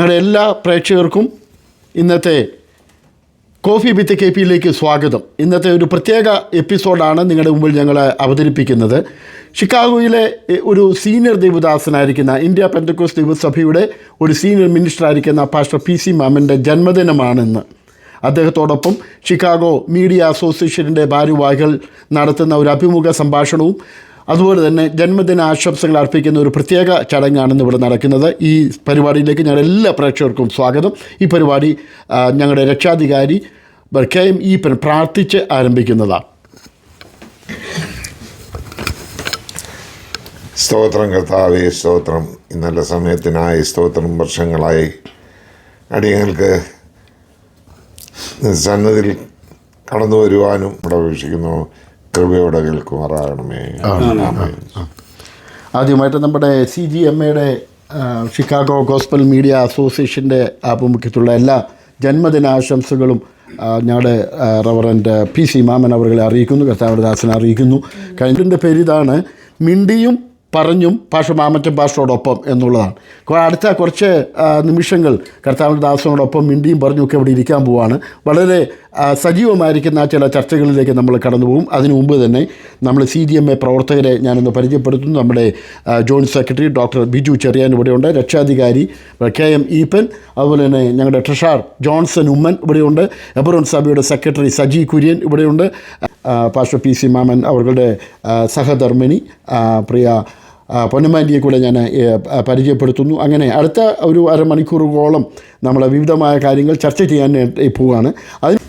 ഞങ്ങളുടെ എല്ലാ പ്രേക്ഷകർക്കും ഇന്നത്തെ കോഫി വിത്ത് കെ പിയിലേക്ക് സ്വാഗതം. ഇന്നത്തെ ഒരു പ്രത്യേക എപ്പിസോഡാണ് നിങ്ങളുടെ മുമ്പിൽ ഞങ്ങൾ അവതരിപ്പിക്കുന്നത്. ഷിക്കാഗോയിലെ ഒരു സീനിയർ ദൈവദാസനായിരിക്കുന്ന ഇന്ത്യ പെന്തക്കോസ്ത് ദൈവസഭയുടെ ഒരു സീനിയർ മിനിസ്റ്ററായിരിക്കുന്ന പാസ്റ്റർ പി സി മാമൻ്റെ ജന്മദിനമാണെന്ന്. അദ്ദേഹത്തോടൊപ്പം ഷിക്കാഗോ മീഡിയ അസോസിയേഷൻ്റെ ഭാരവാഹികൾ നടത്തുന്ന ഒരു അഭിമുഖ സംഭാഷണവും അതുപോലെ തന്നെ ജന്മദിന ആശംസകൾ അർപ്പിക്കുന്ന ഒരു പ്രത്യേക ചടങ്ങാണ് ഇവിടെ നടക്കുന്നത്. ഈ പരിപാടിയിലേക്ക് ഞങ്ങളുടെ എല്ലാ പ്രേക്ഷകർക്കും സ്വാഗതം. ഈ പരിപാടി ഞങ്ങളുടെ രക്ഷാധികാരി KM ഈപ്പൻ പ്രാർത്ഥിച്ച് ആരംഭിക്കുന്നതാണ്. സ്തോത്രം കർത്താവേ, സ്തോത്രം. ഈ നല്ല സമയത്തിനായി സ്തോത്രം. വർഷങ്ങളായി അടിയങ്ങൾക്ക് സന്നദ്ധിയിൽ കടന്നു വരുവാനും ഇവിടെ വീക്ഷിക്കുന്നു. കൃപയോടെ കേൾക്കുമാറാകണമേ. ആദ്യമായിട്ട് നമ്മുടെ CGMA ഷിക്കാഗോ ഗോസ്പൽ മീഡിയ അസോസിയേഷൻ്റെ ആഭിമുഖ്യത്തിലുള്ള എല്ലാ ജന്മദിനാശംസകളും ഞങ്ങളുടെ റവറൻറ്റ് പി സി മാമൻ അവരെ അറിയിക്കുന്നു, കർത്താവിൻ്റെ ദാസനെ അറിയിക്കുന്നു. കഴിഞ്ഞതിൻ്റെ പേര് ഇതാണ്, മിണ്ടിയും പറഞ്ഞും പാസ്റ്റർ മാമറ്റൻ പാസ്റ്ററോടൊപ്പം എന്നുള്ളതാണ്. അടുത്ത കുറച്ച് നിമിഷങ്ങൾ കർത്താവിൻ്റെ ദാസനോടൊപ്പം മിണ്ടിയും പറഞ്ഞുമൊക്കെ ഇവിടെ ഇരിക്കാൻ പോവുകയാണ്. വളരെ സജീവമായിരിക്കുന്ന ചില ചർച്ചകളിലേക്ക് നമ്മൾ കടന്നു പോകും. അതിനു മുമ്പ് തന്നെ നമ്മൾ CGMA പ്രവർത്തകരെ ഞാനൊന്ന് പരിചയപ്പെടുത്തുന്നു. നമ്മുടെ joint secretary doctor Biju Cherian ഇവിടെയുണ്ട്, രക്ഷാധികാരി KM ഈപ്പൻ, അതുപോലെ തന്നെ ഞങ്ങളുടെ ട്രഷറർ ജോൺസൺ ഉമ്മൻ ഇവിടെയുണ്ട്, എബ്രോൺ സഭയുടെ സെക്രട്ടറി സജി കുര്യൻ ഇവിടെയുണ്ട്, പാസ്റ്റർ പി സി മാമൻ അവരുടെ സഹധർമ്മിണി പ്രിയ പൊന്നമാൻറ്റിയെ കൂടെ ഞാൻ പരിചയപ്പെടുത്തുന്നു. അങ്ങനെ അടുത്ത ഒരു അരമണിക്കൂറുകളോളം നമ്മൾ വിവിധമായ കാര്യങ്ങൾ ചർച്ച ചെയ്യാൻ പോവുകയാണ്. അതിന്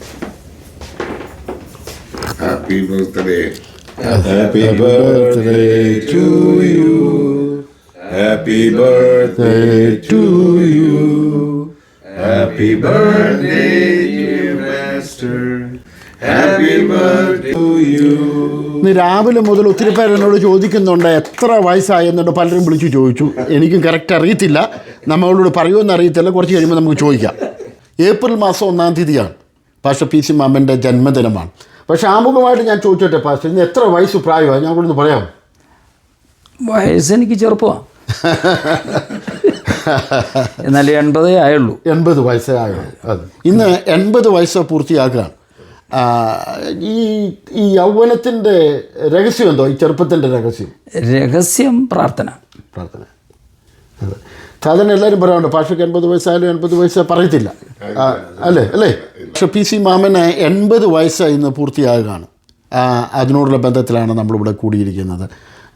happy birthday, Happy birthday to you. Happy birthday to you. Happy birthday dear master. Happy birthday to you. ഇന്ന് രാവിലെ മുതൽ ഒത്തിരി പേര് എന്നോട് ചോദിക്കുന്നുണ്ട് എത്ര വയസ്സായി എന്നുണ്ട്. പലരും വിളിച്ചു ചോദിച്ചു. എനിക്കും കറക്റ്റ് അറിയത്തില്ല, നമ്മളോട് പറയുമെന്ന് അറിയത്തില്ല. കുറച്ച് കഴിയുമ്പോൾ നമുക്ക് ചോദിക്കാം. ഏപ്രിൽ മാസം 1-ാം തീയതിയാണ് പാസ്റ്റർ പി സി മാമൻ്റെ ജന്മദിനമാണ്. പക്ഷേ ആമുഖമായിട്ട് ഞാൻ ചോദിച്ചോട്ടെ പാസ്റ്റർ, ഇന്ന് എത്ര വയസ്സ് പ്രായമാണ്? ഞാൻ കൂടെ പറയാം. വയസ്സ് എനിക്ക് ചെറുപ്പമാണ്, എന്നാൽ 80 ആയുള്ളൂ. 80 വയസ്സേ ആയുള്ളൂ. അത് ഇന്ന് 80 വയസ്സ് പൂർത്തിയാക്കുകയാണ്. ഈ യൗവനത്തിൻ്റെ രഹസ്യം എന്തോ? ഈ ചെറുപ്പത്തിൻ്റെ രഹസ്യം പ്രാർത്ഥന. സാധാരണ എല്ലാവരും പറയാറുണ്ട് പാസ്റ്റർക്ക് 80 വയസ്സായാലും 80 വയസ്സ് പറയത്തില്ല, അല്ലേ? പക്ഷേ പി സി മാമന് 80 വയസ്സ് ഇന്ന് പൂർത്തിയാകുകയാണ്. അതിനോടുള്ള ബന്ധത്തിലാണ് നമ്മളിവിടെ കൂടിയിരിക്കുന്നത്.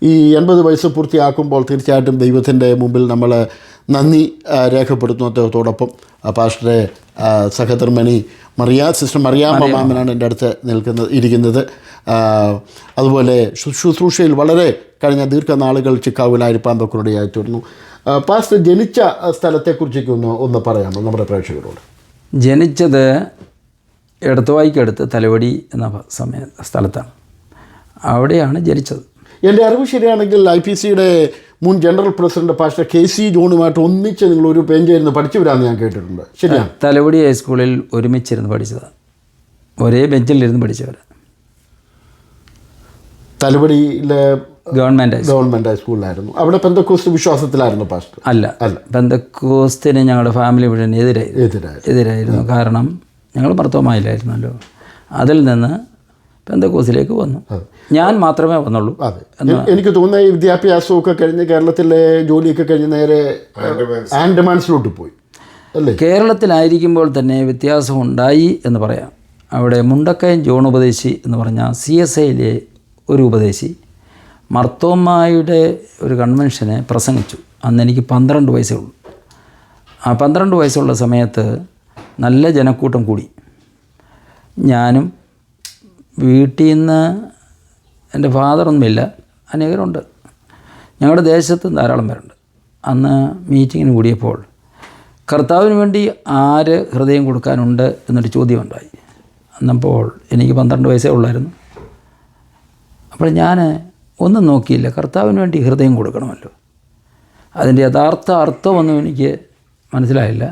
ഈ 80 വയസ്സ് പൂർത്തിയാക്കുമ്പോൾ തീർച്ചയായിട്ടും ദൈവത്തിൻ്റെ മുമ്പിൽ നമ്മൾ നന്ദി രേഖപ്പെടുത്തുന്നു. അദ്ദേഹത്തോടൊപ്പം പാസ്റ്ററെ സഹധർമ്മിണി സിസ്റ്റർ മറിയാമ്മ മാമനാണ് എൻ്റെ അടുത്ത് ഇരിക്കുന്നത്. അതുപോലെ ശുശ്രൂഷയിൽ വളരെ കഴിഞ്ഞ ദീർഘനാളുകൾ ചിക്കാഗോയിലായിരിക്കാമ്പക്കുറടിയായിത്തീർന്നു. പാസ്റ്റർ ജനിച്ച സ്ഥലത്തെക്കുറിച്ചൊക്കെ ഒന്ന് പറയാമോ നമ്മുടെ പ്രേക്ഷകരോട്? ജനിച്ചത് എടത്തുവായിക്കടുത്ത് തലവടി എന്ന സ്ഥലത്താണ്. അവിടെയാണ് ജനിച്ചത്. എൻ്റെ അറിവ് ശരിയാണെങ്കിൽ IPCയുടെ മുൻ ജനറൽ പ്രസിഡന്റ് പാസ്റ്റർ KC ജോണുമായിട്ട് ഒന്നിച്ച് നിങ്ങൾ ഒരു ബെഞ്ചിരുന്ന് പഠിച്ചവരാണെന്ന് ഞാൻ കേട്ടിട്ടുണ്ട്. ശരിയാണ്? തലവടി ഹൈസ്കൂളിൽ ഒരുമിച്ചിരുന്ന് പഠിച്ചതാണ്. ഒരേ ബെഞ്ചിലിരുന്ന് പഠിച്ചവർ. തലവടിയിലെ ഗവൺമെൻറ് ഹൈസ്കൂളിലായിരുന്നു. അവിടെ പെന്തക്കോസ്ത് വിശ്വാസത്തിലായിരുന്നു പാസ്റ്റർ? അല്ല, പെന്തക്കോസ്തിന് ഞങ്ങളുടെ ഫാമിലി മുഴുവൻ എതിരായിരുന്നു. കാരണം ഞങ്ങൾ മർത്തോമായില്ലായിരുന്നല്ലോ. അതിൽ നിന്ന് പെന്തക്കോസ്തിലേക്ക് വന്നു. ഞാൻ മാത്രമേ വന്നുള്ളൂ. എനിക്ക് തോന്നുന്ന ഈ വിദ്യാഭ്യാസമൊക്കെ കഴിഞ്ഞ് കേരളത്തിലെ ജോലിയൊക്കെ കഴിഞ്ഞ് നേരെ ആൻഡമാൻസിലോട്ട് പോയി അല്ലേ? കേരളത്തിലായിരിക്കുമ്പോൾ തന്നെ വ്യത്യാസം ഉണ്ടായി എന്ന് പറയാം. അവിടെ മുണ്ടക്കയം ജോൺ ഉപദേശി എന്ന് പറഞ്ഞാൽ CSIയിലെ ഒരു ഉപദേശി മർത്തോമായുടെ ഒരു കൺവെൻഷന് പ്രസംഗിച്ചു. അന്ന് എനിക്ക് 12 വയസ്സേ ഉള്ളൂ. ആ 12 വയസ്സുള്ള സമയത്ത് നല്ല ജനക്കൂട്ടം കൂടി. ഞാനും വീട്ടിൽ നിന്ന്, എൻ്റെ ഫാദറൊന്നുമില്ല, അനേകരുണ്ട്, ഞങ്ങളുടെ ദേശത്ത് ധാരാളം പേരുണ്ട്. അന്ന് മീറ്റിങ്ങിന് കൂടിയപ്പോൾ കർത്താവിന് വേണ്ടി ആര് ഹൃദയം കൊടുക്കാനുണ്ട് എന്നൊരു ചോദ്യമുണ്ടായി. അന്നപ്പോൾ എനിക്ക് 12 വയസ്സേ ഉള്ളായിരുന്നു. അപ്പോൾ ഞാൻ ഒന്നും നോക്കിയില്ല, കർത്താവിന് വേണ്ടി ഹൃദയം കൊടുക്കണമല്ലോ. അതിൻ്റെ യഥാർത്ഥ അർത്ഥമൊന്നും എനിക്ക് മനസ്സിലായില്ല.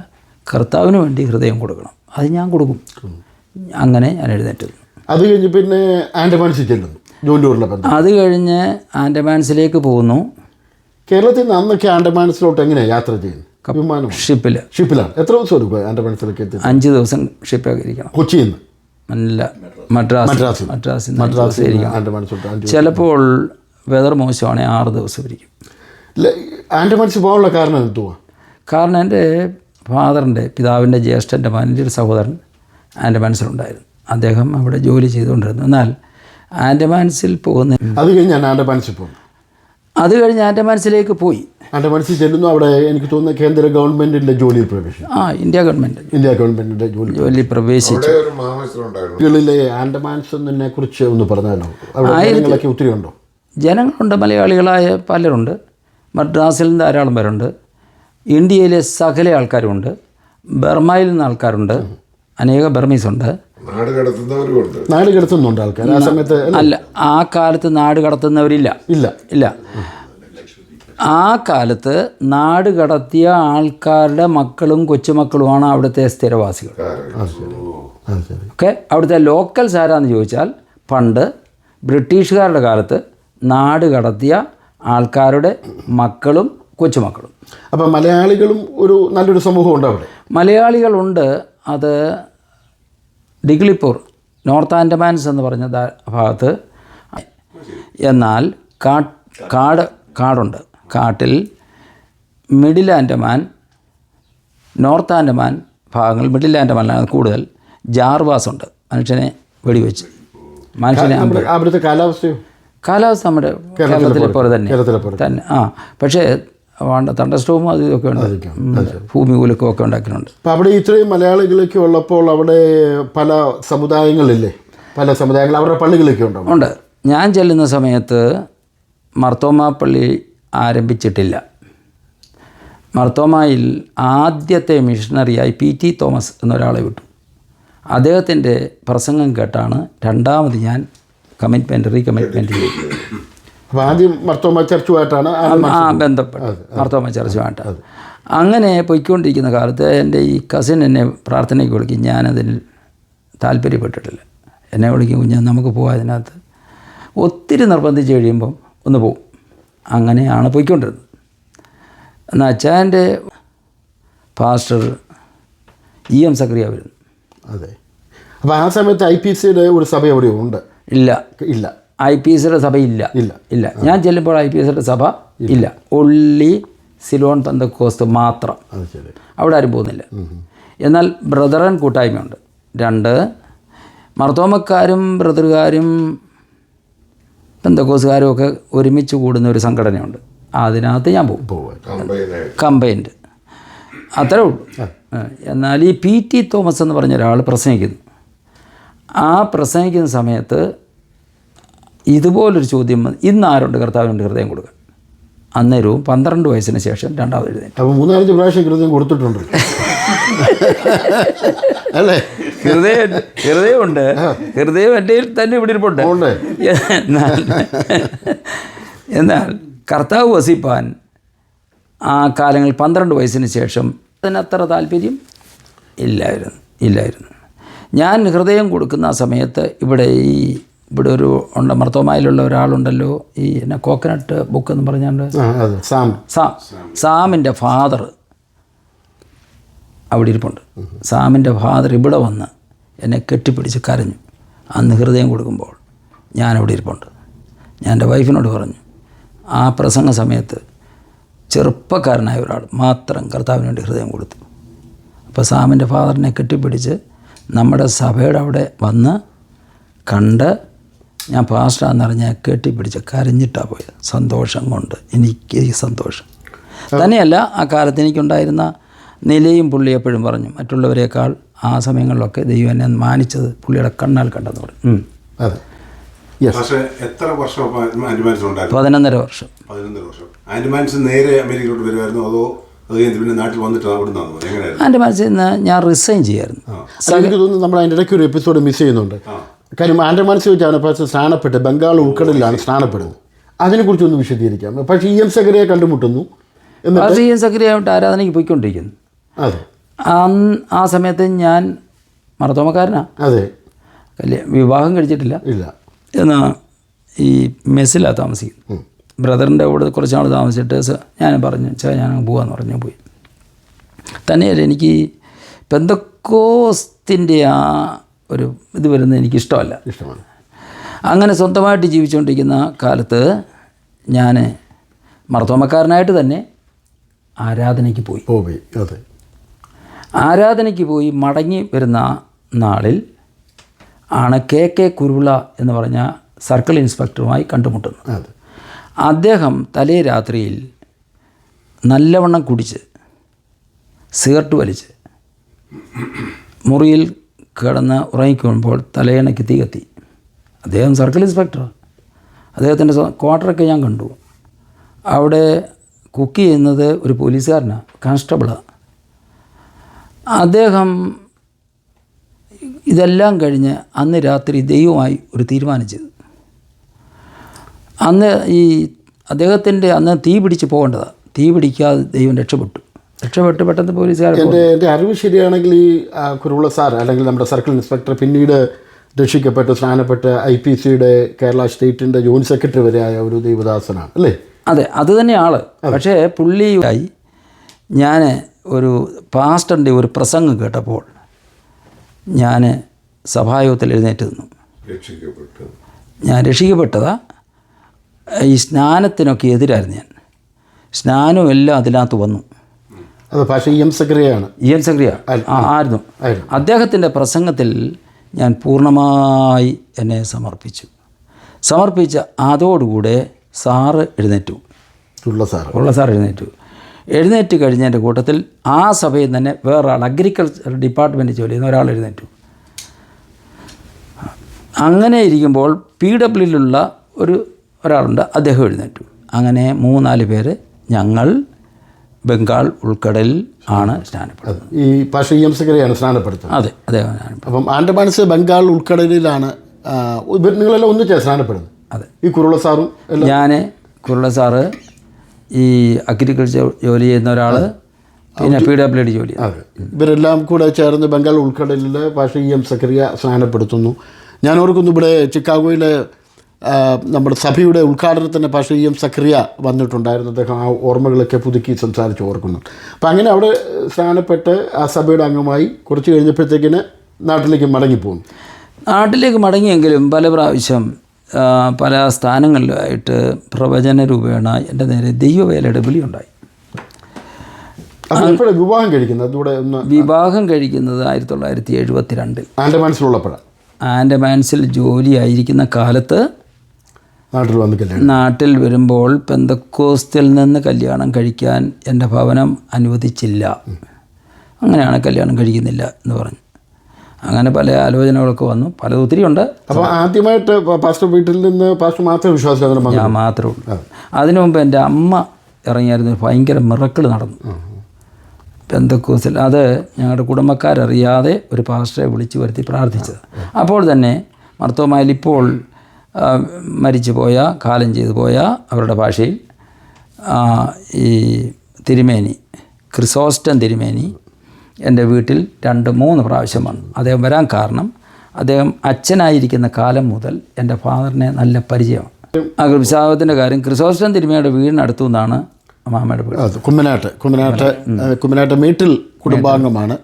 കർത്താവിന് വേണ്ടി ഹൃദയം കൊടുക്കണം, അത് ഞാൻ കൊടുക്കും. അങ്ങനെ ഞാൻ എഴുന്നേറ്റത്. അത് കഴിഞ്ഞ് പിന്നെ ആൻഡമാൻസിൽ ചെല്ലുന്നു, ജോലിയോടുള്ള ബന്ധം. അത് കഴിഞ്ഞ് ആൻഡമാൻസിലേക്ക് പോകുന്നു. കേരളത്തിൽ നിന്ന് അന്നൊക്കെ ആൻഡമാൻസിലോട്ട് എങ്ങനെയാണ് യാത്ര ചെയ്യുന്നത്? വിമാനം ഷിപ്പിലാണ്. എത്ര ദിവസം എടുക്കും ആൻഡമാൻസിലേക്ക് എത്തി? 5 ദിവസം ഷിപ്പൊക്കെ ഇരിക്കണം. കൊച്ചിയിൽ നിന്ന് നല്ല മദ്രാസിൽ ആൻഡമാൻസ്. ചിലപ്പോൾ വെതർ മോശമാണെങ്കിൽ 6 ദിവസം ഇരിക്കും. ആൻഡമാൻസ് പോകാനുള്ള കാരണം എന്തുവാ? കാരണം എൻ്റെ പിതാവിൻ്റെ ജ്യേഷ്ഠൻ്റെ മകൻ്റെ ഒരു സഹോദരൻ ആൻഡമാൻസിലുണ്ടായിരുന്നു. അദ്ദേഹം അവിടെ ജോലി ചെയ്തുകൊണ്ടിരുന്നു. എന്നാൽ ആൻഡമാൻസിൽ പോകുന്ന അത് കഴിഞ്ഞ് ഞാൻ ആൻഡമാൻസിൽ പോകും. അത് കഴിഞ്ഞ് ആൻഡമാൻസിലേക്ക് പോയി. ആൻഡമാൻസിൽ ചെല്ലുന്നു. അവിടെ എനിക്ക് തോന്നുന്നു കേന്ദ്ര ഗവൺമെൻറ്റിൻ്റെ ജോലിയിൽ പ്രവേശിച്ചു. ഇന്ത്യ ഗവൺമെൻറ്റിൻ്റെ ജോലി പ്രവേശിച്ചു. കുട്ടികളിലെ ആൻഡമാൻസിനെ കുറിച്ച് ഒന്ന് പറഞ്ഞാലോ? അവിടെ ഒത്തിരി ഉണ്ടോ? ജനങ്ങളുണ്ട്, മലയാളികളായ പലരുണ്ട്. മദ്രാസിൽ നിന്ന് ധാരാളം പേരുണ്ട്. ഇന്ത്യയിലെ സകല ആൾക്കാരുമുണ്ട്. ബർമയിൽ നിന്ന് ആൾക്കാരുണ്ട്. അനേക ബർമീസുണ്ട്. നാട് കടത്തുന്നുണ്ട് ആൾക്കാർ ആ സമയത്ത്? അല്ല, ആ കാലത്ത് നാട് കടത്തുന്നവരില്ല. ഇല്ല. ആ കാലത്ത് നാട് കടത്തിയ ആൾക്കാരുടെ മക്കളും കൊച്ചുമക്കളുമാണ് അവിടുത്തെ സ്ഥിരവാസികൾ. ഓക്കെ, അവിടുത്തെ ലോക്കൽസ് ആരാന്ന് ചോദിച്ചാൽ പണ്ട് ബ്രിട്ടീഷുകാരുടെ കാലത്ത് നാട് കടത്തിയ ആൾക്കാരുടെ മക്കളും കൊച്ചുമക്കളും. അപ്പം മലയാളികളും ഒരു നല്ലൊരു സമൂഹമുണ്ട് അവിടെ. മലയാളികളുണ്ട്. അത് ഡിഗ്ലിപ്പൂർ, നോർത്ത് ആൻഡമാൻസ് എന്ന് പറഞ്ഞ ഭാഗത്ത്. എന്നാൽ കാടുണ്ട്. കാട്ടിൽ മിഡിൽ ആൻഡമാൻ, നോർത്ത് ആൻഡമാൻ ഭാഗങ്ങൾ, മിഡിൽ ആൻഡമാനിലാണ് കൂടുതൽ. ജാർവാസ് ഉണ്ട്, മനുഷ്യനെ വെടിവെച്ച് മനുഷ്യനെ. അവിടുത്തെ കാലാവസ്ഥ നമ്മുടെ കേരളത്തിലെ പോലെ തന്നെ. പക്ഷേ തണ്ടർസ്റ്റോമും അത് ഇതൊക്കെ ഉണ്ട്, ഭൂമി കുലുക്കമൊക്കെ ഉണ്ടാക്കിയിട്ടുണ്ട്. അപ്പം അവിടെ ഇത്രയും മലയാളികളൊക്കെ ഉള്ളപ്പോൾ അവിടെ പല സമുദായങ്ങളില്ലേ? പല സമുദായങ്ങൾ അവരുടെ പള്ളികളൊക്കെ ഉണ്ടോ? ഉണ്ട്. ഞാൻ ചെല്ലുന്ന സമയത്ത് മർത്തോമ പള്ളി ആരംഭിച്ചിട്ടില്ല. മർത്തോമയിൽ ആദ്യത്തെ മിഷണറിയായി PT തോമസ് എന്നൊരാളെ വിട്ടു. അദ്ദേഹത്തിൻ്റെ പ്രസംഗം കേട്ടാണ് രണ്ടാമത് ഞാൻ റീകമ്മിറ്റ്മെൻറ്റ് ചെയ്തു. അപ്പോൾ ആദ്യം മർത്തോമ ചർച്ചുമായിട്ടാണ് ബന്ധപ്പെട്ടത്. മർത്തോമ ചർച്ചുമായിട്ട് അങ്ങനെ പൊയ്ക്കൊണ്ടിരിക്കുന്ന കാലത്ത് എൻ്റെ ഈ കസിൻ എന്നെ പ്രാർത്ഥനയ്ക്ക് വിളിക്കും. ഞാനതിൽ താല്പര്യപ്പെട്ടിട്ടില്ല. എന്നെ വിളിക്കും, കുഞ്ഞാ നമുക്ക് പോകാം അതിനകത്ത്. ഒത്തിരി നിർബന്ധിച്ച് കഴിയുമ്പം ഒന്ന് പോവും. അങ്ങനെയാണ് പോയിക്കൊണ്ടിരുന്നത്. എന്നാൽ അച്ചായൻ്റെ പാസ്റ്റർ EM സക്രിയ വരുന്നു. അതെ. അപ്പോൾ ആ സമയത്ത് IPCയുടെ ഒരു സഭ എവിടെ ഉണ്ട്? ഇല്ല. IPCയുടെ സഭ ഇല്ല. ഞാൻ ചെല്ലുമ്പോൾ IPCയുടെ സഭ ഇല്ല. ഒള്ളി സിലോൺ പെന്തക്കോസ്ത് മാത്രം. അവിടെ ആരും പോകുന്നില്ല. എന്നാൽ ബ്രദറൻ കൂട്ടായ്മയുണ്ട്. 2 മർത്തോമക്കാരും ബ്രദറുകാരും പെന്തക്കോസുകാരും ഒക്കെ ഒരുമിച്ച് കൂടുന്ന ഒരു സംഘടനയുണ്ട്. അതിനകത്ത് ഞാൻ പോകും. കമ്പൈൻഡ് അത്രേ ഉള്ളൂ. എന്നാൽ ഈ PT തോമസ് എന്ന് പറഞ്ഞ ഒരാൾ പ്രസംഗിക്കുന്നു. ആ പ്രസംഗിക്കുന്ന സമയത്ത് ഇതുപോലൊരു ചോദ്യം, ഇന്ന് ആരുണ്ട് കർത്താവിനുണ്ട് ഹൃദയം കൊടുക്കാൻ? അന്നേരവും 12 വയസ്സിന് ശേഷം രണ്ടാമത് എഴുന്നേറ്റ്. അപ്പോൾ 3-5 പ്രാവശ്യം ഹൃദയം കൊടുത്തിട്ടുണ്ട് അല്ലേ? ഹൃദയമുണ്ട്. ഹൃദയം എൻ്റെ തന്നെ ഇവിടെ ഇരിപ്പുണ്ട്. എന്നാൽ കർത്താവ് വസിപ്പാൻ ആ കാലങ്ങളിൽ 12 വയസ്സിന് ശേഷം അതിനത്ര താല്പര്യം ഇല്ലായിരുന്നു. ഞാൻ ഹൃദയം കൊടുക്കുന്ന ആ സമയത്ത് ഇവിടെ ഒരു മർത്തോമായിലുള്ള ഒരാളുണ്ടല്ലോ, ഈ കോക്കനട്ട് ബുക്ക് എന്ന് പറഞ്ഞാണ്ട് സാമിൻ്റെ ഫാദർ അവിടെ ഇരിപ്പുണ്ട്. സാമിൻ്റെ ഫാദർ ഇവിടെ വന്ന് എന്നെ കെട്ടിപ്പിടിച്ച് കരഞ്ഞു. അന്ന് ഹൃദയം കൊടുക്കുമ്പോൾ ഞാനവിടെ ഇരിപ്പുണ്ട്. ഞാൻ എൻ്റെ വൈഫിനോട് പറഞ്ഞു, ആ പ്രസംഗ സമയത്ത് ചെറുപ്പക്കാരനായ ഒരാൾ മാത്രം കർത്താവിന് വേണ്ടി ഹൃദയം കൊടുത്തു. അപ്പോൾ സാമിൻ്റെ ഫാദറിനെ കെട്ടിപ്പിടിച്ച് നമ്മുടെ സഭയുടെ അവിടെ വന്ന് കണ്ട് ഞാൻ പാസ്റ്ററാന്നറിഞ്ഞ് കെട്ടിപ്പിടിച്ച് കരഞ്ഞിട്ടാണ് പോയത്. സന്തോഷം കൊണ്ട് എനിക്ക് സന്തോഷം തന്നെയല്ല, ആ കാലത്ത് എനിക്കുണ്ടായിരുന്ന നിലയും പുള്ളി എപ്പോഴും പറഞ്ഞു, മറ്റുള്ളവരെക്കാൾ ആ സമയങ്ങളിലൊക്കെ ദൈവം എന്നെ മാനിച്ചത് പുള്ളിയുടെ കണ്ണാൽ കണ്ടെന്ന് പറഞ്ഞു. എത്ര വർഷം 11.5 വർഷം. 11 വർഷം. ആൻഡമാൻസ് നേരെ അമേരിക്കയിലോട്ട് വരുമായിരുന്നു, അതോ പിന്നെ നാട്ടിൽ വന്നിട്ട് അവിടെ ആൻഡമാൻസിൽ നിന്ന് ഞാൻ റിസൈൻ ചെയ്യായിരുന്നു. എനിക്ക് തോന്നുന്നു നമ്മൾ അതിൻ്റെ ഇടയ്ക്ക് ഒരു എപ്പിസോഡ് മിസ് ചെയ്യുന്നുണ്ട്. കാര്യം ആൻഡമാൻസ് വെച്ചാണ് പക്ഷേ സ്നാനപ്പെട്ട് ബംഗാൾ ഉൾക്കടലിലാണ് സ്നാനപ്പെടുന്നത്. അതിനെക്കുറിച്ചൊന്ന് വിശദീകരിക്കാം. പക്ഷേ EM സക്രിയയെ കണ്ടുമുട്ടുന്നു. EM സക്രിയയായിട്ട് ആരാധനയ്ക്ക് പോയിക്കൊണ്ടിരിക്കുന്നു. അതെ. ആ സമയത്ത് ഞാൻ മർത്തോമക്കാരനാണ്. അതെ. വിവാഹം കഴിച്ചിട്ടില്ല. എന്നാൽ ഈ മെസ്സിലാണ് താമസിക്കുന്നത്. ബ്രദറിൻ്റെ കൂടെ കുറച്ച് നാൾ താമസിച്ചിട്ട് ഞാൻ പറഞ്ഞു, ഞാൻ പോകാമെന്ന് പറഞ്ഞു പോയി. തന്നെയല്ല, എനിക്ക് പെന്തക്കോസ്തിൻ്റെ ആ ഒരു ഇത് വരുന്നത് എനിക്കിഷ്ടമല്ല. ഇഷ്ടമാണ്. അങ്ങനെ സ്വന്തമായിട്ട് ജീവിച്ചുകൊണ്ടിരിക്കുന്ന കാലത്ത് ഞാൻ മർത്തോമക്കാരനായിട്ട് തന്നെ ആരാധനയ്ക്ക് പോയി. അതെ. ആരാധനയ്ക്ക് പോയി മടങ്ങി വരുന്ന നാളിൽ ആണ് കെ കുരുള എന്ന് പറഞ്ഞ സർക്കിൾ ഇൻസ്പെക്ടറുമായി കണ്ടുമുട്ടുന്നത്. അതെ. അദ്ദേഹം തലേ രാത്രിയിൽ നല്ലവണ്ണം കുടിച്ച് സിഗരറ്റ് വലിച്ച് മുറിയിൽ കിടന്ന് ഉറങ്ങിക്കുമ്പോൾ തലയിണയ്ക്ക് തീ കത്തി. അദ്ദേഹം സർക്കിൾ ഇൻസ്പെക്ടറാണ്. അദ്ദേഹത്തിൻ്റെ ക്വാർട്ടറൊക്കെ ഞാൻ കണ്ടു. അവിടെ കുക്ക് ചെയ്യുന്നത് ഒരു പോലീസുകാരനാണ്, കോൺസ്റ്റബിളാണ്. അദ്ദേഹം ഇതെല്ലാം കഴിഞ്ഞ് അന്ന് രാത്രി ദൈവമായി ഒരു തീരുമാനം ചെയ്തു. അന്ന് ഈ അദ്ദേഹത്തിൻ്റെ അന്ന് തീ പിടിച്ച് പോകേണ്ടതാണ്. തീ പിടിക്കാതെ ദൈവം രക്ഷപ്പെട്ട് പെട്ടെന്ന് പോലീസുകാർ. എൻ്റെ അറിവ് ശരിയാണെങ്കിൽ ഈ കുരുള സാർ അല്ലെങ്കിൽ നമ്മുടെ സർക്കിൾ ഇൻസ്പെക്ടർ പിന്നീട് രക്ഷിക്കപ്പെട്ട് സ്നാനപ്പെട്ട് IPCയുടെ കേരള സ്റ്റേറ്റിൻ്റെ ജോയിൻറ്റ് സെക്രട്ടറി വരെ ആയ ഒരു ദൈവദാസനാണ് അല്ലേ? അതെ, അത് തന്നെ ആൾ. പക്ഷേ പുള്ളിയായി ഞാൻ ഒരു പാസ്റ്ററിൻ്റെ ഒരു പ്രസംഗം കേട്ടപ്പോൾ ഞാൻ സഭായോഗത്തിൽ എഴുന്നേറ്റ് നിന്നു. ഞാൻ രക്ഷിക്കപ്പെട്ടതാ. ഈ സ്നാനത്തിനൊക്കെ എതിരായിരുന്നു ഞാൻ. സ്നാനവും എല്ലാം അതിനകത്ത് വന്നു. അത് പക്ഷേ EM സക്രിയാണ്. EM സക്രിയ ആയിരുന്നു. അദ്ദേഹത്തിൻ്റെ പ്രസംഗത്തിൽ ഞാൻ പൂർണ്ണമായി എന്നെ സമർപ്പിച്ച അതോടുകൂടെ സാറ് എഴുന്നേറ്റു. ഉള്ള സാർ എഴുന്നേറ്റ് കഴിഞ്ഞതിൻ്റെ കൂട്ടത്തിൽ ആ സഭയിൽ തന്നെ വേറൊരാൾ അഗ്രികൾച്ചർ ഡിപ്പാർട്ട്മെൻറ്റ് ജോലി ചെയ്യുന്ന ഒരാൾ എഴുന്നേറ്റു. അങ്ങനെ ഇരിക്കുമ്പോൾ PWയിലുള്ള ഒരാളുണ്ട്, അദ്ദേഹം എഴുന്നേറ്റു. അങ്ങനെ 3-4 പേര് ഞങ്ങൾ ബംഗാൾ ഉൾക്കടലിൽ ആണ് സ്നാനപ്പെടുന്നത്. ഈ പാഷ EM സക്രിയാണ് സ്നാനപ്പെടുത്തുന്നത്. അതെ, അദ്ദേഹം. അപ്പം ആൻഡമാൻസ് ബംഗാൾ ഉൾക്കടലിലാണ് നിങ്ങളെല്ലാം ഒന്നിച്ചാണ് സ്നാനപ്പെടുന്നത്. അതെ. ഈ കുരുള സാറും ഞാൻ, കുരുള സാറ്, ഈ അഗ്രികൾച്ചർ ജോലി ചെയ്യുന്ന ഒരാൾ, പിന്നെ PWD ജോലി. അതെ. ഇവരെല്ലാം കൂടെ ചേർന്ന് ബംഗാൾ ഉൾക്കടലിൽ പാഷ EM സക്രിയ സ്നാനപ്പെടുത്തുന്നു. ഞാൻ ഓർക്കുന്നു ഇവിടെ ചിക്കാഗോയിൽ നമ്മുടെ സഭയുടെ ഉദ്ഘാടനത്തിന് പാഷ EM സക്രിയ വന്നിട്ടുണ്ടായിരുന്നു. അദ്ദേഹം ആ ഓർമ്മകളൊക്കെ പുതുക്കി സംസാരിച്ച് ഓർക്കുന്നു. അപ്പം അങ്ങനെ അവിടെ സ്നാനപ്പെട്ട് ആ സഭയുടെ അംഗമായി കുറച്ച് കഴിഞ്ഞപ്പോഴത്തേക്കിന് നാട്ടിലേക്ക് മടങ്ങിപ്പോകുന്നു. നാട്ടിലേക്ക് മടങ്ങിയെങ്കിലും പല പ്രാവശ്യം പല സ്ഥാനങ്ങളിലായിട്ട് പ്രവചന രൂപേണ എൻ്റെ നേരെ ദൈവവേലയുടെ വിളിയുണ്ടായി. വിവാഹം കഴിക്കുന്നത് അതുകൂടെ ഒന്ന്. വിവാഹം കഴിക്കുന്നത് 1972 ആൻഡമാൻസിലുള്ളപ്പോഴാണ്. ആൻഡമാൻസിൽ ജോലിയായിരിക്കുന്ന കാലത്ത് നാട്ടിൽ വരുമ്പോൾ പെന്തക്കോസ്തിൽ നിന്ന് കല്യാണം കഴിക്കാൻ എൻ്റെ ഭവനം അനുവദിച്ചില്ല. അങ്ങനെയാണ് കല്യാണം കഴിക്കുന്നില്ല എന്ന് പറഞ്ഞു. അങ്ങനെ പല ആലോചനകളൊക്കെ വന്നു, ഒത്തിരി ഉണ്ട്. അപ്പോൾ ആദ്യമായിട്ട് പാസ്റ്റർ വീട്ടിൽ നിന്ന് പാസ്റ്റർ മാത്രമേ വിശ്വാസം? ഞാൻ മാത്രമേ ഉള്ളൂ. അതിനു മുമ്പ് എൻ്റെ അമ്മ ഇറങ്ങിയായിരുന്നു. ഭയങ്കര മിറക്കിൾ നടന്നു പെന്തക്കോസ്തിൽ. അത് ഞങ്ങളുടെ കുടുംബക്കാരറിയാതെ ഒരു പാസ്റ്ററെ വിളിച്ചു വരുത്തി പ്രാർത്ഥിച്ചത്. അപ്പോൾ തന്നെ മർത്തോമായിൽ ഇപ്പോൾ മരിച്ചുപോയ, കാലം ചെയ്തു പോയ അവരുടെ ഭാഷയിൽ ഈ തിരുമേനി, ക്രിസോസ്റ്റം തിരുമേനി എൻ്റെ വീട്ടിൽ 2-3 പ്രാവശ്യം വന്നു. അദ്ദേഹം വരാൻ കാരണം അദ്ദേഹം അച്ഛനായിരിക്കുന്ന കാലം മുതൽ എൻ്റെ ഫാദറിനെ നല്ല പരിചയമാണ്. ആ വിശാഖത്തിൻ്റെ കാര്യം, ക്രിസോസ്റ്റം തിരുമേനിയുടെ വീടിനടുത്തു നിന്നാണ് അമ്മാമ്മയുടെ വീട്. കുമ്മനാട്ട് മീട്ടിൽ കുടുംബാംഗമാണ്.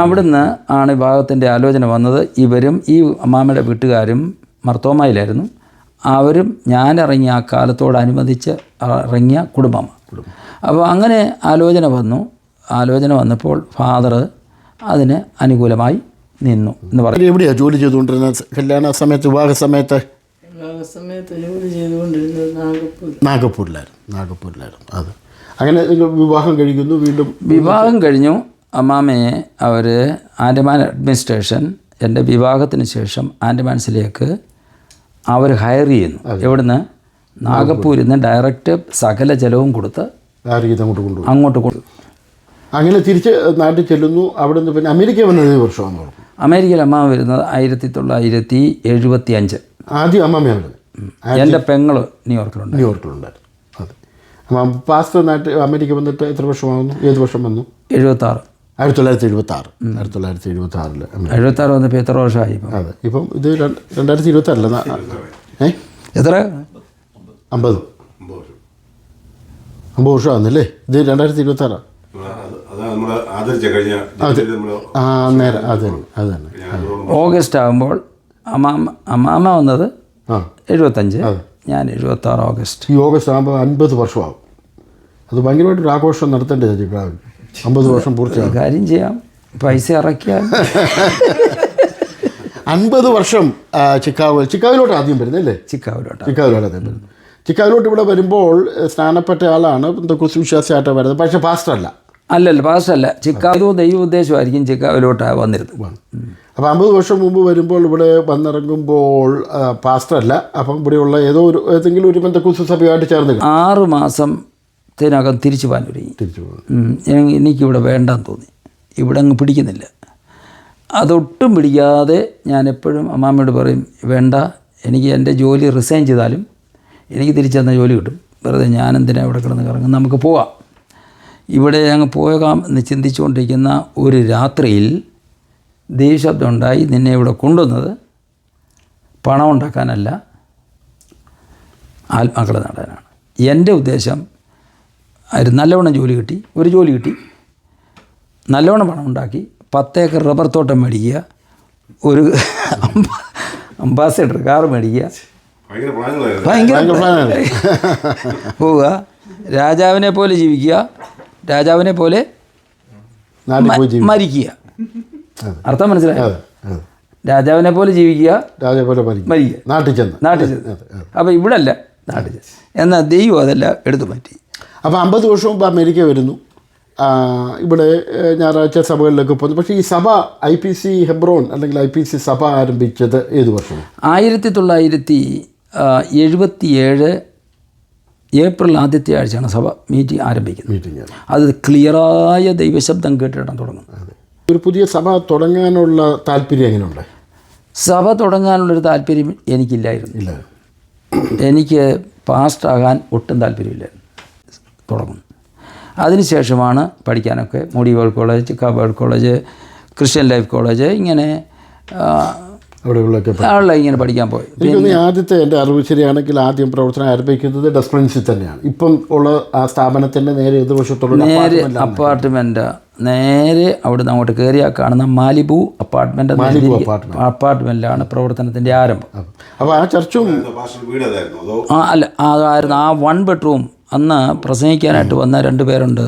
അവിടുന്ന് ആണ് വിവാഹത്തിൻ്റെ ആലോചന വന്നത്. ഇവരും ഈ അമ്മാമ്മയുടെ വീട്ടുകാരും മർത്തോമായിലായിരുന്നു. അവരും ഞാനിറങ്ങിയ ആ കാലത്തോടനുബന്ധിച്ച് ഇറങ്ങിയ കുടുംബമാണ്. അപ്പോൾ അങ്ങനെ ആലോചന വന്നപ്പോൾ ഫാദർ അതിന് അനുകൂലമായി നിന്നു എന്ന് പറഞ്ഞു. എവിടെയാണ് ജോലി ചെയ്തുകൊണ്ടിരുന്നത് കല്യാണ സമയത്ത്, വിവാഹ സമയത്ത്? ജോലി ചെയ്തുകൊണ്ടിരുന്നത് നാഗപ്പൂരിലായിരുന്നു. അത് അങ്ങനെ വിവാഹം കഴിക്കുന്നു. വിവാഹം കഴിഞ്ഞു. അമ്മാമ്മയെ അവർ ആൻഡമാൻ അഡ്മിനിസ്ട്രേഷൻ എൻ്റെ വിവാഹത്തിന് ശേഷം ആൻഡമാൻസിലേക്ക് അവർ ഹയർ ചെയ്യുന്നു. എവിടുന്ന്? നാഗപ്പൂരിൽ നിന്ന് ഡയറക്റ്റ് സകല ജലവും കൊടുത്ത് അങ്ങോട്ട് കൊണ്ടു. അങ്ങനെ തിരിച്ച് നാട്ടിൽ ചെല്ലുന്നു. അവിടെ നിന്ന് പിന്നെ അമേരിക്ക വന്നത് 7 വർഷമാണ്. അമേരിക്കയിൽ അമ്മ വരുന്നത് 1975. ആദ്യം അമ്മമ്മയാണ്. എൻ്റെ പെങ്ങൾ ന്യൂയോർക്കിലുണ്ടായിരുന്നു. അതെ. പാസ്റ്റർ അമേരിക്ക വന്നിട്ട് എത്ര വർഷമാകുന്നു? ഏത് വർഷം വന്നു? 76. 1976 വന്നപ്പോൾ എത്ര വർഷമായി? അതെ. ഇപ്പം ഇത് 2026 എത്ര? 50 വർഷമാകുന്നല്ലേ? ഇത് 2026. അതാ നമ്മൾ ആദരിച്ച കഴിഞ്ഞ നമ്മൾ ആ നേരം അത് തന്നെ ഓഗസ്റ്റ് ആകുമ്പോൾ അമ്മാമ്മ വന്നത് ആ 75, ഞാൻ 76 ഓഗസ്റ്റ്. ഈ ഓഗസ്റ്റ് ആകുമ്പോൾ 50 വർഷമാകും. അത് ഭയങ്കരമായിട്ടൊരു ആഘോഷം നടത്തേണ്ടത് ചിക്കാഗോ. 50 വർഷം പൂർത്തിയാകും. കാര്യം ചെയ്യാം, പൈസ ഇറക്കിയാൽ 50 വർഷം ചിക്കാഗോയിലോട്ട് ആദ്യം വരുന്നത് അല്ലേ? ചിക്കാഗോയിലോട്ട് ചിക്കാഗോയിലോട്ട് ആദ്യം വരുന്നത്. ചിക്കാഗോയിലോട്ട് ഇവിടെ വരുമ്പോൾ സ്നാനപ്പെട്ട ആളാണ്, എന്തൊക്കെ വിശ്വാസിയായിട്ട് വരുന്നത്. പക്ഷേ പാസ്റ്റർ അല്ല. അല്ലല്ല, പാസ്റ്റല്ല. ചിക്കാഗോ ദൈവ ഉദ്ദേശമായിരിക്കും ചിക്കാഗോയിലോട്ട് വന്നിരുന്നത്. അപ്പോൾ 50 വർഷം മുമ്പ് വരുമ്പോൾ ഇവിടെ വന്നിറങ്ങുമ്പോൾ പാസ്റ്റർ അല്ല. അപ്പം ഇവിടെയുള്ള ഏതെങ്കിലും ഒരു ബന്ധക്കുസു സഭയായിട്ട് ചേർന്ന് 6 മാസത്തിനകം തിരിച്ചു പോകാൻ തുടങ്ങി. തിരിച്ചു പോകും. എനിക്കിവിടെ വേണ്ടാന്ന് തോന്നി, ഇവിടെ അങ്ങ് പിടിക്കുന്നില്ല. അതൊട്ടും പിടിക്കാതെ ഞാൻ എപ്പോഴും അമ്മാമ്മയോട് പറയും, വേണ്ട, എനിക്ക് എൻ്റെ ജോലി റിസൈൻ ചെയ്താലും എനിക്ക് തിരിച്ചു തന്ന ജോലി കിട്ടും, വെറുതെ ഞാനെന്തിനാണ് ഇവിടെ കിടന്ന് കറങ്ങും, നമുക്ക് പോവാം, ഇവിടെ അങ്ങ് പോകാം എന്ന് ചിന്തിച്ചുകൊണ്ടിരിക്കുന്ന ഒരു രാത്രിയിൽ ദൈവശബ്ദം ഉണ്ടായി, നിന്നെ ഇവിടെ കൊണ്ടുവന്നത് പണം ഉണ്ടാക്കാനല്ല, ആത്മാക്കളെ നേടാനാണ്. എൻ്റെ ഉദ്ദേശം ആയിരുന്നു നല്ലവണ്ണം ഒരു ജോലി കിട്ടി, നല്ലവണ്ണം പണം ഉണ്ടാക്കി, 10 ഏക്കർ റബ്ബർ തോട്ടം മേടിക്കുക, ഒരു അംബാസഡർ കാർ മേടിക്കുക, ഭയങ്കര പോവുക, രാജാവിനെ പോലെ ജീവിക്കുക, രാജാവിനെ പോലെ മരിക്കുക. അർത്ഥം മനസ്സിലായോ? രാജാവിനെ പോലെ ജീവിക്കുക, മരിക്കുക, നാട്ടിൽ ചെന്ന്. അപ്പോൾ ഇവിടെ അല്ല, നാട്ടിൽ ചെന്ന്. എന്നാൽ ദൈവം അതെല്ലാം എടുത്തു മാറ്റി. അപ്പോൾ 50 വർഷം മുമ്പ് അമേരിക്ക വരുന്നു, ഇവിടെ ഞായറാഴ്ച സഭകളിലൊക്കെ പോകുന്നു. പക്ഷേ ഈ സഭ IPC ഹെബ്രോൺ അല്ലെങ്കിൽ IPC സഭ ആരംഭിച്ചത് ഏത് വർഷമാണ്? 1977 ഏപ്രിൽ ആദ്യത്തെ ആഴ്ചയാണ് സഭ മീറ്റിംഗ് ആരംഭിക്കുന്നത്. അത് ക്ലിയറായ ദൈവശബ്ദം കേട്ടിട്ടാണ് തുടങ്ങുന്നത്. ഒരു പുതിയ സഭ തുടങ്ങാനുള്ള താല്പര്യം എങ്ങനെയുണ്ട്? സഭ തുടങ്ങാനുള്ളൊരു താല്പര്യം എനിക്കില്ലായിരുന്നു. എനിക്ക് പാസ്റ്ററാകാൻ ഒട്ടും താല്പര്യമില്ലായിരുന്നു. തുടങ്ങുന്നു. അതിനുശേഷമാണ് പഠിക്കാനൊക്കെ Modi world college, Chicago world college, Christian life college, ഇങ്ങനെ അവിടെയുള്ള ഇങ്ങനെ പഠിക്കാൻ പോയി. പിന്നെ ആദ്യത്തെ എൻ്റെ അറിവ് ശരിയാണെങ്കിൽ ആദ്യം പ്രവർത്തനം ആരംഭിക്കുന്നത് ഡെസ്പ്രിൻസിൽ തന്നെയാണ്. ഇപ്പം ഉള്ള ആ സ്ഥാപനത്തിൻ്റെ നേരെ എതിർവശത്തുള്ള അപ്പാർട്ട്മെൻറ്റ്, നേരെ അവിടുന്ന് അങ്ങോട്ട് കയറിയാൽ കാണുന്ന മാലിബു അപ്പാർട്ട്മെൻറ്റിലാണ് പ്രവർത്തനത്തിൻ്റെ ആരംഭം. അപ്പോൾ ആ ചർച്ചും അല്ല, അതായിരുന്നു ആ 1 ബെഡ്റൂം. അന്ന് പ്രസംഗിക്കാനായിട്ട് വന്ന 2 പേരുണ്ട്.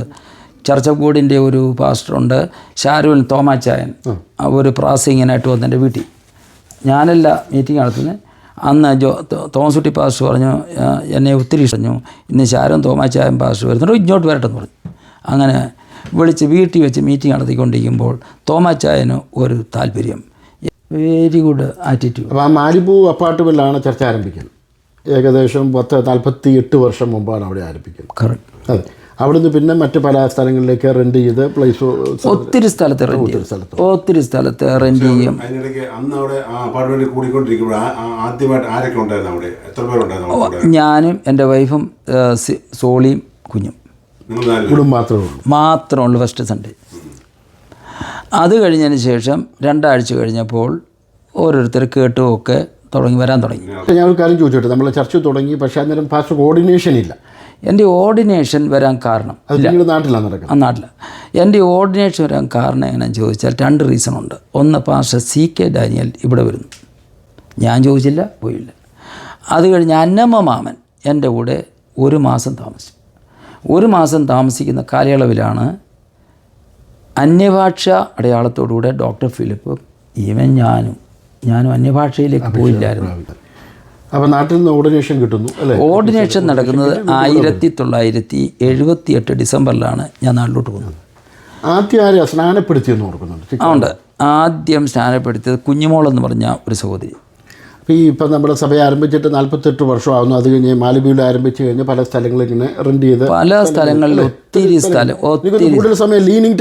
ചർച്ച് ഓഫ് ഗോഡിൻ്റെ ഒരു പാസ്റ്ററുണ്ട്, ഷാരുൽ തോമാച്ചായൻ, ഒരു പ്രാസംഗികനായിട്ട് വന്ന എൻ്റെ വീട്ടിൽ. ഞാനല്ല മീറ്റിംഗ് നടത്തുന്നത്. അന്ന് തോമസ് കുട്ടി പാസ്റ്റർ പറഞ്ഞു, എന്നെ ഒത്തിരി ഇഷ്ടഞ്ഞു, ഇന്ന് ഷാരും തോമാച്ചായൻ പാസ്റ്റർ വരുന്നുണ്ട്, ഇങ്ങോട്ട് വരട്ടെന്ന് പറഞ്ഞു. അങ്ങനെ വിളിച്ച് വീട്ടിൽ വെച്ച് മീറ്റിംഗ് നടത്തിക്കൊണ്ടിരിക്കുമ്പോൾ തോമാച്ചായന് ഒരു താല്പര്യം, വെരി ഗുഡ് ആറ്റിറ്റ്യൂഡ്. അപ്പോൾ ആ മാലിബു അപ്പാർട്ട്മെൻറ്റിലാണ് ചർച്ച ആരംഭിക്കുന്നത്. ഏകദേശം 48 വർഷം മുമ്പാണ് അവിടെ ആരംഭിക്കുന്നത്. കറക്റ്റ്. അതെ. അവിടുന്ന് പിന്നെ മറ്റ് പല സ്ഥലങ്ങളിലേക്ക് റെൻ്റ് ചെയ്ത് പ്ലേസ് ഒത്തിരി സ്ഥലത്ത് റെൻ്റ് ചെയ്യും. ഞാനും എൻ്റെ വൈഫും സോളിയും കുഞ്ഞും മാത്രമുള്ളൂ ഫസ്റ്റ് സൺഡേ. അത് കഴിഞ്ഞതിന് ശേഷം 2 ആഴ്ച കഴിഞ്ഞപ്പോൾ ഓരോരുത്തർ കേട്ടുമൊക്കെ വരാൻ തുടങ്ങി. ഞാൻ ഒരു കാര്യം ചോദിച്ചോട്ടെ, നമ്മൾ ചർച്ച തുടങ്ങി, പക്ഷേ അന്നേരം പാസ്റ്റർ കോർഡിനേഷൻ ഇല്ല. എൻ്റെ ഓർഡിനേഷൻ വരാൻ കാരണം നാട്ടിലാണ് നടക്കുന്നത്. നാട്ടിൽ എൻ്റെ ഓർഡിനേഷൻ വരാൻ കാരണം എങ്ങനെയാണെന്ന് ചോദിച്ചാൽ 2 റീസണുണ്ട്. ഒന്ന്, പാസ്റ്റർ CK ഡാനിയൽ ഇവിടെ വരുന്നു, ഞാൻ ചോദിച്ചില്ല, പോയില്ല. അത് കഴിഞ്ഞ് അന്നമ്മ മാമൻ എൻ്റെ കൂടെ 1 മാസം താമസിച്ചു. 1 മാസം താമസിക്കുന്ന കാലയളവിലാണ് അന്യഭാഷ അടയാളത്തോടുകൂടെ ഡോക്ടർ ഫിലിപ്പ്, ഈവൻ ഞാനും അന്യഭാഷയിലേക്ക് പോയില്ലായിരുന്നു. അപ്പോൾ നാട്ടിൽ നിന്ന് ഓർഡിനേഷൻ കിട്ടുന്നു അല്ലേ? ഓർഡിനേഷൻ നടക്കുന്നത് 1978 ഡിസംബറിലാണ് ഞാൻ നാട്ടിലോട്ട് പോകുന്നത്. ആദ്യം ആരെയാണ് സ്നാനപ്പെടുത്തിയെന്ന് ഓർക്കുന്നുണ്ട്? ഉണ്ട്. ആദ്യം സ്നാനപ്പെടുത്തിയത് കുഞ്ഞുമോളെന്ന് പറഞ്ഞ ഒരു സഹോദരി. അപ്പോൾ ഇപ്പം നമ്മുടെ സഭ ആരംഭിച്ചിട്ട് 48 വർഷമാകുന്നു. അത് കഴിഞ്ഞ് മാലിബിയിൽ ആരംഭിച്ച് കഴിഞ്ഞ് പല സ്ഥലങ്ങളിൽ ഇങ്ങനെ റെൻ്റ് ചെയ്ത് പല സ്ഥലങ്ങളിൽ ഒത്തിരി കൂടുതൽ സമയം ലീനിങ്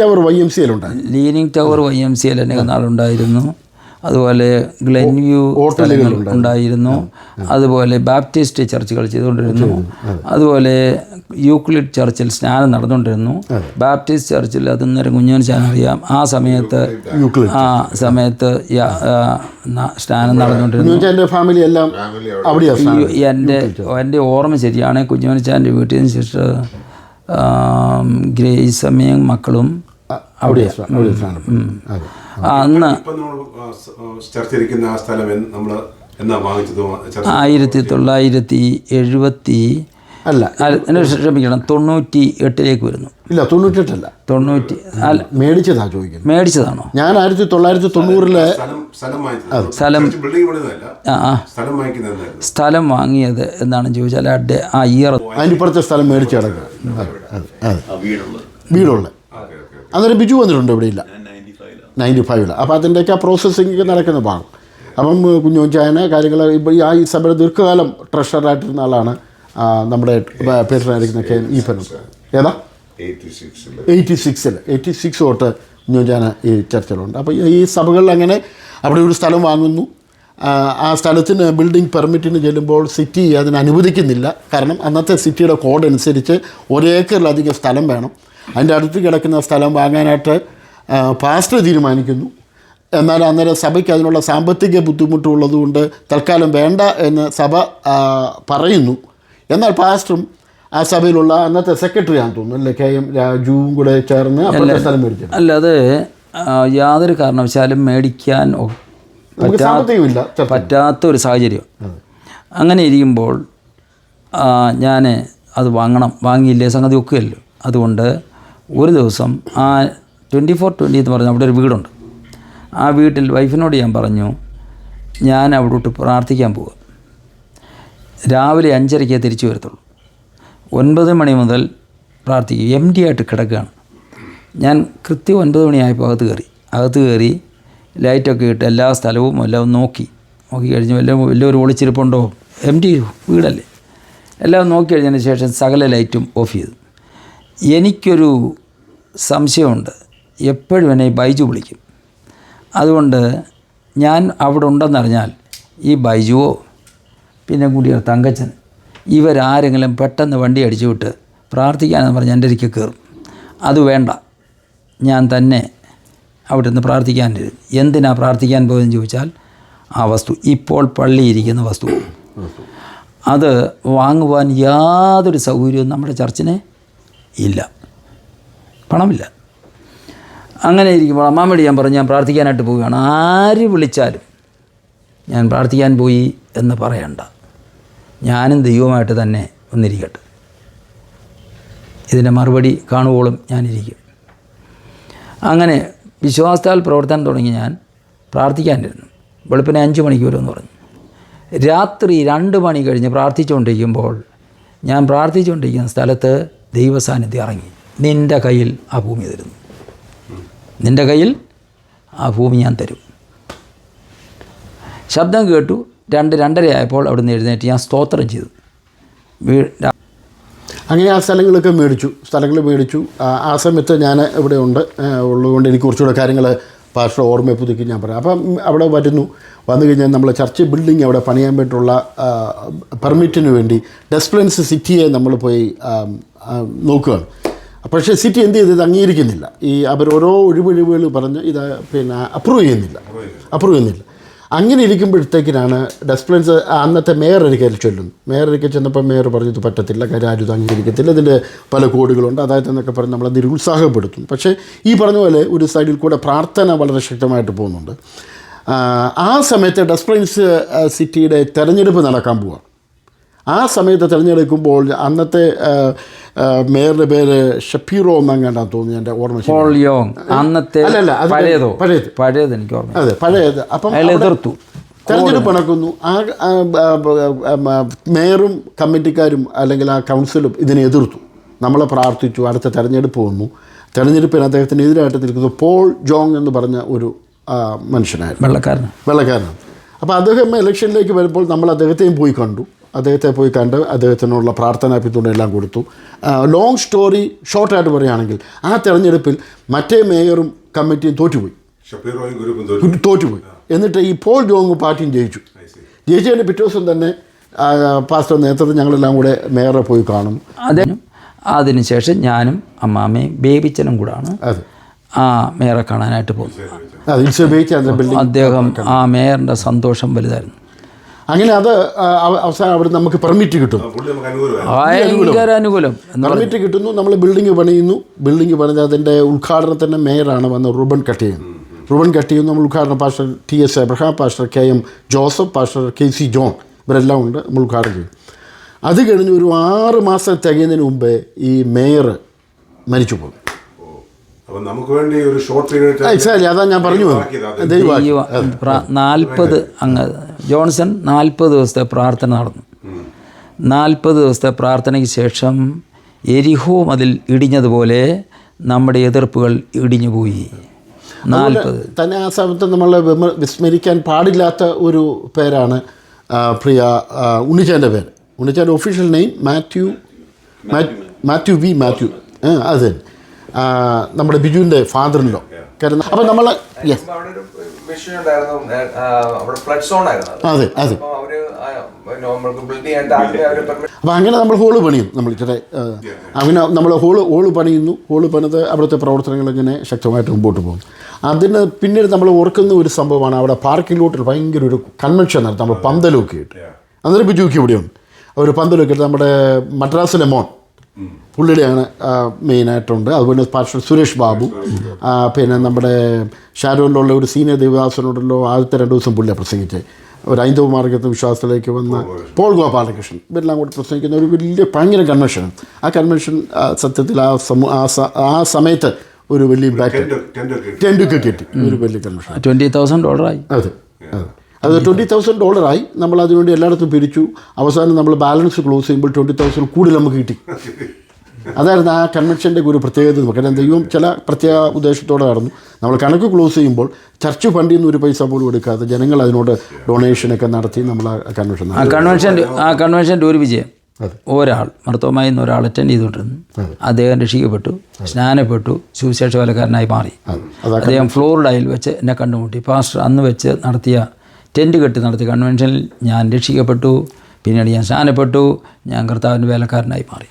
ടവർ YMCA അനേക നാളുണ്ടായിരുന്നു. അതുപോലെ ഗ്ലെൻവ്യൂ ഉണ്ടായിരുന്നു. അതുപോലെ ബാപ്റ്റിസ്റ്റ് ചർച്ചുകൾ ചെയ്തുകൊണ്ടിരുന്നു. അതുപോലെ യൂക്ലിഡ് ചർച്ചിൽ സ്നാനം നടന്നുകൊണ്ടിരുന്നു. ബാപ്റ്റിസ്റ്റ് ചർച്ചിൽ അതൊന്നേരം കുഞ്ഞോൻ അറിയാം. ആ സമയത്ത് സ്നാനം നടന്നുകൊണ്ടിരുന്നു. എൻ്റെ ഓർമ്മ ശരിയാണ്, കുഞ്ഞോനിച്ചാൻ്റെ വീട്ടിൽ നിന്ന് സിസ്റ്റർ ഗ്രേസ് അമ്മയും മക്കളും അവിടെയാണ് അതെ. അന്ന് ഇപ്പം നമ്മൾ ചർച്ചയിരിക്കുന്ന ആ സ്ഥലം നമ്മൾ എന്നാ വാങ്ങിച്ചത്? 1970 അല്ല ക്ഷമിക്കണം 98 വരുന്നു. ഇല്ല 98 അല്ല മേടിച്ചതാ ചോദിക്കുന്നത്. മേടിച്ചതാണോ? ഞാൻ 1990 സ്ഥലം വാങ്ങിച്ചത്. സ്ഥലം ബിൽഡിംഗ് പണിതല്ല, ആ സ്ഥലം വാങ്ങിക്കുന്നത് എന്തായിരുന്നു? സ്ഥലം വാങ്ങിയത് എന്താണെന്ന് ചോദിച്ചാൽ ആ ഇയർ അതിനിപ്പുറത്തെ സ്ഥലം മേടിച്ച് കിടക്കുക. വീടുള്ള അന്നേരം ബിജു വന്നിട്ടുണ്ട് ഇവിടെ ഇല്ല 95. അപ്പോൾ അതിൻ്റെയൊക്കെ പ്രോസസ്സിങ് നടക്കുന്ന ഭാഗം. അപ്പം കുഞ്ഞോഞ്ചായനെ കാര്യങ്ങൾ ഇപ്പോൾ ഈ സഭയുടെ ദീർഘകാലം ട്രഷററായിട്ടിരുന്ന ആളാണ് നമ്മുടെ പേരിനായിരിക്കുന്ന ഈപ്പനും. ഏതാ 86 തൊട്ട് കുഞ്ഞോഞ്ചാന ഈ ചർച്ചകളുണ്ട്. അപ്പോൾ ഈ സഭകളിൽ അങ്ങനെ അവിടെ ഒരു സ്ഥലം വാങ്ങുന്നു. ആ സ്ഥലത്തിന് ബിൽഡിംഗ് പെർമിറ്റിന് ചെല്ലുമ്പോൾ സിറ്റി അതിന് അനുവദിക്കുന്നില്ല. കാരണം അന്നത്തെ സിറ്റിയുടെ കോഡ് അനുസരിച്ച് 1 ഏക്കറിലധികം സ്ഥലം വേണം. അതിൻ്റെ അടുത്ത് കിടക്കുന്ന സ്ഥലം വാങ്ങാനായിട്ട് പാസ്റ്റർ തീരുമാനിക്കുന്നു. എന്നാൽ അന്നേരം സഭയ്ക്ക് അതിനുള്ള സാമ്പത്തിക ബുദ്ധിമുട്ടുള്ളതുകൊണ്ട് തൽക്കാലം വേണ്ട എന്ന് സഭ പറയുന്നു. എന്നാൽ പാസ്റ്ററും ആ സഭയിലുള്ള അന്നത്തെ സെക്രട്ടറി ആണെന്ന് തോന്നുന്നു അല്ലേ, KM രാജുവും കൂടെ ചേർന്ന് അപ്പോഴത്തെ സ്ഥലം മേടിച്ചു. അല്ല, അത് യാതൊരു കാരണവശാലും മേടിക്കാൻ പറ്റാത്തൊരു സാഹചര്യം. അങ്ങനെ ഇരിക്കുമ്പോൾ ഞാൻ അത് വാങ്ങിയില്ലേ സംഗതി ഒക്കെയല്ലോ. അതുകൊണ്ട് ഒരു ദിവസം ആ 24/20 എന്ന് പറഞ്ഞ അവിടെ ഒരു വീടുണ്ട്. ആ വീട്ടിൽ വൈഫിനോട് ഞാൻ പറഞ്ഞു, ഞാൻ അവിടോട്ട് പ്രാർത്ഥിക്കാൻ പോവുക. രാവിലെ 5:30 തിരിച്ചു വരത്തുള്ളൂ. 9 മണി മുതൽ പ്രാർത്ഥിക്കും. empty ആയിട്ട് കിടക്കുകയാണ്. ഞാൻ കൃത്യം 9 മണിയായപ്പോൾ അകത്ത് കയറി ലൈറ്റൊക്കെ ഇട്ട് എല്ലാ സ്ഥലവും എല്ലാം നോക്കി കഴിഞ്ഞ് വലിയൊരു ഒളിച്ചിരിപ്പുണ്ടോ, empty വീടല്ലേ, എല്ലാം നോക്കി കഴിഞ്ഞതിന് ശേഷം സകല ലൈറ്റും ഓഫ് ചെയ്തു. എനിക്കൊരു സംശയമുണ്ട്, എപ്പോഴും എന്നെ ഈ ബൈജു വിളിക്കും. അതുകൊണ്ട് ഞാൻ അവിടെ ഉണ്ടെന്നറിഞ്ഞാൽ ഈ ബൈജുവോ പിന്നെ കൂടിയ തങ്കച്ചൻ ഇവരാരെങ്കിലും പെട്ടെന്ന് വണ്ടി അടിച്ചു വിട്ട് പ്രാർത്ഥിക്കാനെന്ന് പറഞ്ഞ് എൻ്റെ അരികെ കയറും. അത് വേണ്ട, ഞാൻ തന്നെ അവിടെ നിന്ന് പ്രാർത്ഥിക്കാനിരുന്നു. എന്തിനാണ് പ്രാർത്ഥിക്കാൻ പോയതെന്ന് ചോദിച്ചാൽ ആ വസ്തു, ഇപ്പോൾ പള്ളിയിരിക്കുന്ന വസ്തു, അത് വാങ്ങുവാൻ യാതൊരു സൗകര്യവും നമ്മുടെ ചർച്ചിന് ഇല്ല, പണമില്ല. അങ്ങനെ ഇരിക്കുമ്പോൾ അമ്മാമ്മയോട് ഞാൻ പറഞ്ഞു, ഞാൻ പ്രാർത്ഥിക്കാനായിട്ട് പോവുകയാണ്, ആര് വിളിച്ചാലും ഞാൻ പ്രാർത്ഥിക്കാൻ പോയി എന്ന് പറയണ്ട, ഞാനും ദൈവമായിട്ട് തന്നെ ഒന്നിരിക്കട്ടെ, ഇതിൻ്റെ മറുപടി കാണുവോളും ഞാനിരിക്കും. അങ്ങനെ വിശ്വാസത്താൽ പ്രവർത്തനം തുടങ്ങി ഞാൻ പ്രാർത്ഥിക്കാനിരുന്നു. വെളുപ്പിനെ 5 മണിക്ക് വരുമെന്ന് പറഞ്ഞു. രാത്രി 2 മണി കഴിഞ്ഞ് പ്രാർത്ഥിച്ചുകൊണ്ടിരിക്കുമ്പോൾ ഞാൻ പ്രാർത്ഥിച്ചുകൊണ്ടിരിക്കുന്ന സ്ഥലത്ത് ദൈവസാന്നിധ്യം ഇറങ്ങി. നിൻ്റെ കയ്യിൽ ആ ഭൂമി തരുന്നു, നിൻ്റെ കയ്യിൽ ആ ഭൂമി ഞാൻ തരും. ശബ്ദം കേട്ടു. 2-2:30 ആയപ്പോൾ അവിടെ നിന്ന് എഴുന്നേറ്റ് ഞാൻ സ്തോത്രം ചെയ്തു. അങ്ങനെ ആ സ്ഥലങ്ങളൊക്കെ മേടിച്ചു. ആ സമയത്ത് ഞാൻ ഇവിടെ ഉള്ളതുകൊണ്ട് എനിക്ക് കുറച്ചുകൂടെ കാര്യങ്ങൾ പാസ്റ്റർ ഓർമ്മയെ പുതുക്കി ഞാൻ പറയാം. അപ്പം അവിടെ വന്നു കഴിഞ്ഞാൽ നമ്മൾ ചർച്ച് ബിൽഡിംഗ് അവിടെ പണിയാൻ വേണ്ടിയിട്ടുള്ള പെർമിറ്റിന് വേണ്ടി ഡെസ്പ്ലൻസ് സിറ്റിയെ നമ്മൾ പോയി നോക്കുകയാണ്. പക്ഷേ സിറ്റി എന്ത് ചെയ്ത് ഇത് അംഗീകരിക്കുന്നില്ല. അവർ ഓരോ ഒഴിവുകൾ പറഞ്ഞ് ഇത് പിന്നെ അപ്രൂവ് ചെയ്യുന്നില്ല. അങ്ങനെ ഇരിക്കുമ്പോഴത്തേക്കിനാണ് ഡെസ്പ്ലൻസ് അന്നത്തെ മേയർ ഒരിക്കൽ ചെല്ലുന്നു. മേയർ ഒരിക്കൽ ചെന്നപ്പോൾ മേയർ പറഞ്ഞു, ഇത് പറ്റത്തില്ല, കാര്യം ആരും ഇത് അംഗീകരിക്കത്തില്ല, ഇതിൻ്റെ പല കോഡുകളുണ്ട്, അതായത് എന്നൊക്കെ പറഞ്ഞ് നമ്മളെ നിരുത്സാഹപ്പെടുത്തും. പക്ഷേ ഈ പറഞ്ഞ പോലെ ഒരു സൈഡിൽ കൂടെ പ്രാർത്ഥന വളരെ ശക്തമായിട്ട് പോകുന്നുണ്ട്. ആ സമയത്ത് ഡെസ്പ്ലൻസ് സിറ്റിയുടെ തെരഞ്ഞെടുപ്പ് നടക്കാൻ പോവുക. ആ സമയത്ത് തിരഞ്ഞെടുക്കുമ്പോൾ അന്നത്തെ മേയറുടെ പേര് ഷപ്പീറോ എന്നങ്ങാണ്ടാ തോന്നി, എൻ്റെ ഓർമ്മ. അന്നത്തെ പഴയത് എനിക്ക് ഓർമ്മ. അതെ, പഴയത്. അപ്പം എതിർത്തു, തെരഞ്ഞെടുപ്പ് നടക്കുന്നു. ആ മേയറും കമ്മിറ്റിക്കാരും അല്ലെങ്കിൽ ആ കൗൺസിലും ഇതിനെ എതിർത്തു. നമ്മളെ പ്രാർത്ഥിച്ചു. അടുത്ത തെരഞ്ഞെടുപ്പ് വന്നു. തെരഞ്ഞെടുപ്പിന് അദ്ദേഹത്തിന് എതിരായിട്ട് നിൽക്കുന്നത് പോൾ ജോങ് എന്ന് പറഞ്ഞ ഒരു മനുഷ്യനായിരുന്നു, വെള്ളക്കാരനാണ്. അപ്പോൾ അദ്ദേഹം ഇലക്ഷനിലേക്ക് വരുമ്പോൾ നമ്മൾ അദ്ദേഹത്തെയും പോയി കണ്ടു. അദ്ദേഹത്തിനുള്ള പ്രാർത്ഥനാ പിന്തുണ എല്ലാം കൊടുത്തു. ലോങ് സ്റ്റോറി ഷോർട്ടായിട്ട് പറയുകയാണെങ്കിൽ ആ തെരഞ്ഞെടുപ്പിൽ മറ്റേ മേയറും കമ്മിറ്റിയും തോറ്റുപോയി. എന്നിട്ട് ഈ പോൾ ജോങ് പാർട്ടിയും ജയിച്ചതിൻ്റെ പിറ്റേ ദിവസം തന്നെ പാസ്റ്റർ നേതൃത്വം ഞങ്ങളെല്ലാം കൂടെ മേയറെ പോയി കാണും. അതിനുശേഷം ഞാനും അമ്മാമ്മയും ബേബിച്ചനും കൂടാണ് ആ മേയറെ കാണാനായിട്ട് പോകുന്നത്. അദ്ദേഹം ആ മേയറിൻ്റെ സന്തോഷം വലുതായിരുന്നു. അങ്ങനെ അത് അവസാനം അവിടെ നമുക്ക് പെർമിറ്റ് കിട്ടും. പുള്ളി നമുക്ക് അനുകൂലമായി. ഭയങ്കര അനുകൂലം എന്ന് പെർമിറ്റ് കിട്ടുന്നു. നമ്മൾ ബിൽഡിംഗ് പണിയുന്നു. ബിൽഡിംഗ് പണിത് അതിൻ്റെ ഉദ്ഘാടനത്തിൻ്റെ മേയറാണ് വന്ന് റിബൺ കട്ട് ചെയ്യുന്നു. നമ്മൾ ഉദ്ഘാടനം pastor TS Abraham, pastor KM Joseph, pastor KC John, ഇവരെല്ലാം ഉണ്ട്. നമ്മൾ ഉദ്ഘാടനം ചെയ്യും. അത് കഴിഞ്ഞ് ഒരു 6 മാസം തികയുന്നതിന് മുമ്പേ ഈ മേയർ മരിച്ചു പോകും. അപ്പം നമുക്ക് വേണ്ടി ഒരു ഷോർട്ട് പീരീഡ് എക്സാക്ട്ലി അതാ ഞാൻ പറഞ്ഞു. ദൈവം 40 അങ്ങ് ജോൺസൺ 40 ദിവസത്തെ പ്രാർത്ഥന നടന്നു. 40 ദിവസത്തെ പ്രാർത്ഥനയ്ക്ക് ശേഷം എരിഹോ മതിൽ ഇടിഞ്ഞതുപോലെ നമ്മുടെ എതിർപ്പുകൾ ഇടിഞ്ഞുപോയി. 40 തന്നെ ആ സമയത്ത് നമ്മൾ വിസ്മരിക്കാൻ പാടില്ലാത്ത ഒരു പേരാണ് പ്രിയ ഉണ്ണിച്ചാൻ്റെ പേര്. ഉണ്ണിച്ചാൻ്റെ ഒഫീഷ്യൽ നെയിം മാത്യു അത് നമ്മുടെ ബിജുവിൻ്റെ ഫാദറിലോ. കാരണം അപ്പം നമ്മൾ യെസ് അതെ അതെ. അപ്പം അങ്ങനെ നമ്മൾ ഹോള് പണിയും. നമ്മൾ ഇച്ചിരി അങ്ങനെ നമ്മൾ ഹോള് പണിയുന്നു. ഹോള് പണിത് അവിടുത്തെ പ്രവർത്തനങ്ങൾ ഇങ്ങനെ ശക്തമായിട്ട് മുമ്പോട്ട് പോകും. അതിന് പിന്നീട് നമ്മൾ ഓർക്കുന്ന ഒരു സംഭവമാണ് അവിടെ പാർക്കിംഗ് ലോട്ടിൽ ഭയങ്കര ഒരു കൺവെൻഷൻ നടത്തും. നമ്മൾ പന്തലൊക്കെ ഇട്ട് അന്നേരം ബിജുക്ക് ഇവിടെയുണ്ട്. ഒരു പന്തലൊക്കെ ഇട്ട് നമ്മുടെ മദ്രാസിലെ മോൻ പുള്ളിയുടെയാണ് മെയിനായിട്ടുണ്ട്. അതുപോലെ പാസ്റ്റർ സുരേഷ് ബാബു, പിന്നെ നമ്മുടെ ഷാരോനിലുള്ള ഒരു സീനിയർ ദേവദാസനോടുള്ള ആദ്യത്തെ 2 ദിവസം പുള്ളിയെ പ്രസംഗിച്ച് ഒരു ഹൈന്ദവ മാർഗത്തെ വിശ്വാസത്തിലേക്ക് വന്ന പോൾ ഗോപാലകൃഷ്ണൻ ഇവരെല്ലാം കൂടി പ്രസംഗിക്കുന്ന ഒരു വലിയ ഭയങ്കര കൺവെൻഷനാണ്. ആ കൺവെൻഷൻ സത്യത്തിൽ ആ സമയത്ത് ഒരു വലിയ ഇമ്പാക്റ്റ് ടെൻറ്റൊക്കെ കിട്ടി. ഒരു വലിയ കൺവെൻഷൻ $20,000 അതെ അതെ. അത് $20,000 നമ്മൾ അതിനുവേണ്ടി എല്ലായിടത്തും പിരിച്ചു. അവസാനം നമ്മൾ ബാലൻസ് ക്ലോസ് ചെയ്യുമ്പോൾ 20,000 കൂടുതൽ നമുക്ക് കിട്ടി. അതായിരുന്നു ആ കൺവെൻഷൻ്റെ ഒരു പ്രത്യേകത. കാരണം ദൈവം ചില പ്രത്യേക ഉദ്ദേശത്തോടെ നടന്നു. നമ്മൾ കണക്ക് ക്ലോസ് ചെയ്യുമ്പോൾ ചർച്ച് ഫണ്ടിൽ നിന്ന് ഒരു പൈസ പോലും എടുക്കാതെ ജനങ്ങൾ അതിനോട് ഡൊണേഷനൊക്കെ നടത്തി നമ്മൾ ആ കൺവെൻഷൻ്റെ ഒരു വിജയം. ഒരാൾ മർത്തോമായി എന്ന ഒരാൾ അറ്റൻഡ് ചെയ്തുകൊണ്ടിരുന്നു. അദ്ദേഹം രക്ഷിക്കപ്പെട്ടു, സ്നാനപ്പെട്ടു, സുവിശേഷ വേലക്കാരനായി മാറി. അദ്ദേഹം ഫ്ലോറിഡയിൽ വെച്ച് എന്നെ കണ്ടുമുട്ടി. പാസ്റ്റർ അന്ന് വെച്ച് നടത്തിയ ടെൻറ്റ് കെട്ടി നടത്തിയ കൺവെൻഷനിൽ ഞാൻ രക്ഷിക്കപ്പെട്ടു. പിന്നീട് ഞാൻ സ്നാനപ്പെട്ടു. ഞാൻ കർത്താവിൻ്റെ വേലക്കാരനായി മാറി.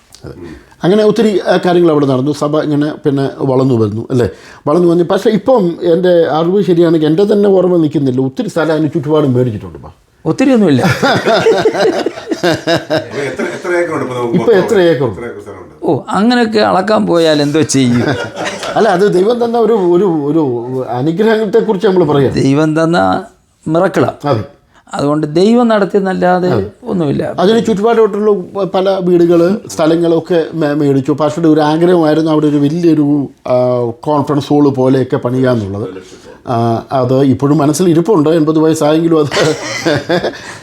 അങ്ങനെ ഒത്തിരി കാര്യങ്ങൾ അവിടെ നടന്നു. സഭ ഇങ്ങനെ പിന്നെ വളർന്നു വരുന്നു അല്ലേ, വളർന്നു വന്നു. പക്ഷേ ഇപ്പം എൻ്റെ അറിവ് ശരിയാണെങ്കിൽ എൻ്റെ തന്നെ ഓർമ്മ നിൽക്കുന്നില്ല, ഒത്തിരി സ്ഥലം അതിന് ചുറ്റുപാടും മേടിച്ചിട്ടുണ്ട്. ഒത്തിരി ഒന്നുമില്ല. ഇപ്പം എത്ര ഏക്കർ? ഓ, അങ്ങനെയൊക്കെ അളക്കാൻ പോയാൽ എന്തോ ചെയ്യും. അല്ല, അത് ദൈവം തന്ന ഒരു ഒരു ഒരു അനുഗ്രഹത്തെക്കുറിച്ച് നമ്മൾ പറയാം. ദൈവം തന്ന മിറക്കിളാണ്. അതെ. അതുകൊണ്ട് ദൈവം നടത്തിയെന്നല്ലാതെ ഒന്നുമില്ല. അതിന് ചുറ്റുപാടോട്ടുള്ള പല വീടുകൾ സ്ഥലങ്ങളൊക്കെ മേടിച്ചു. പക്ഷേ ഒരു ആഗ്രഹമായിരുന്നു അവിടെ ഒരു വലിയൊരു കോൺഫറൻസ് ഹോള് പോലെയൊക്കെ പണിയാന്നുള്ളത്. അത് ഇപ്പോഴും മനസ്സിൽ ഇരിപ്പുണ്ട്. 80 വയസ്സായെങ്കിലും അത്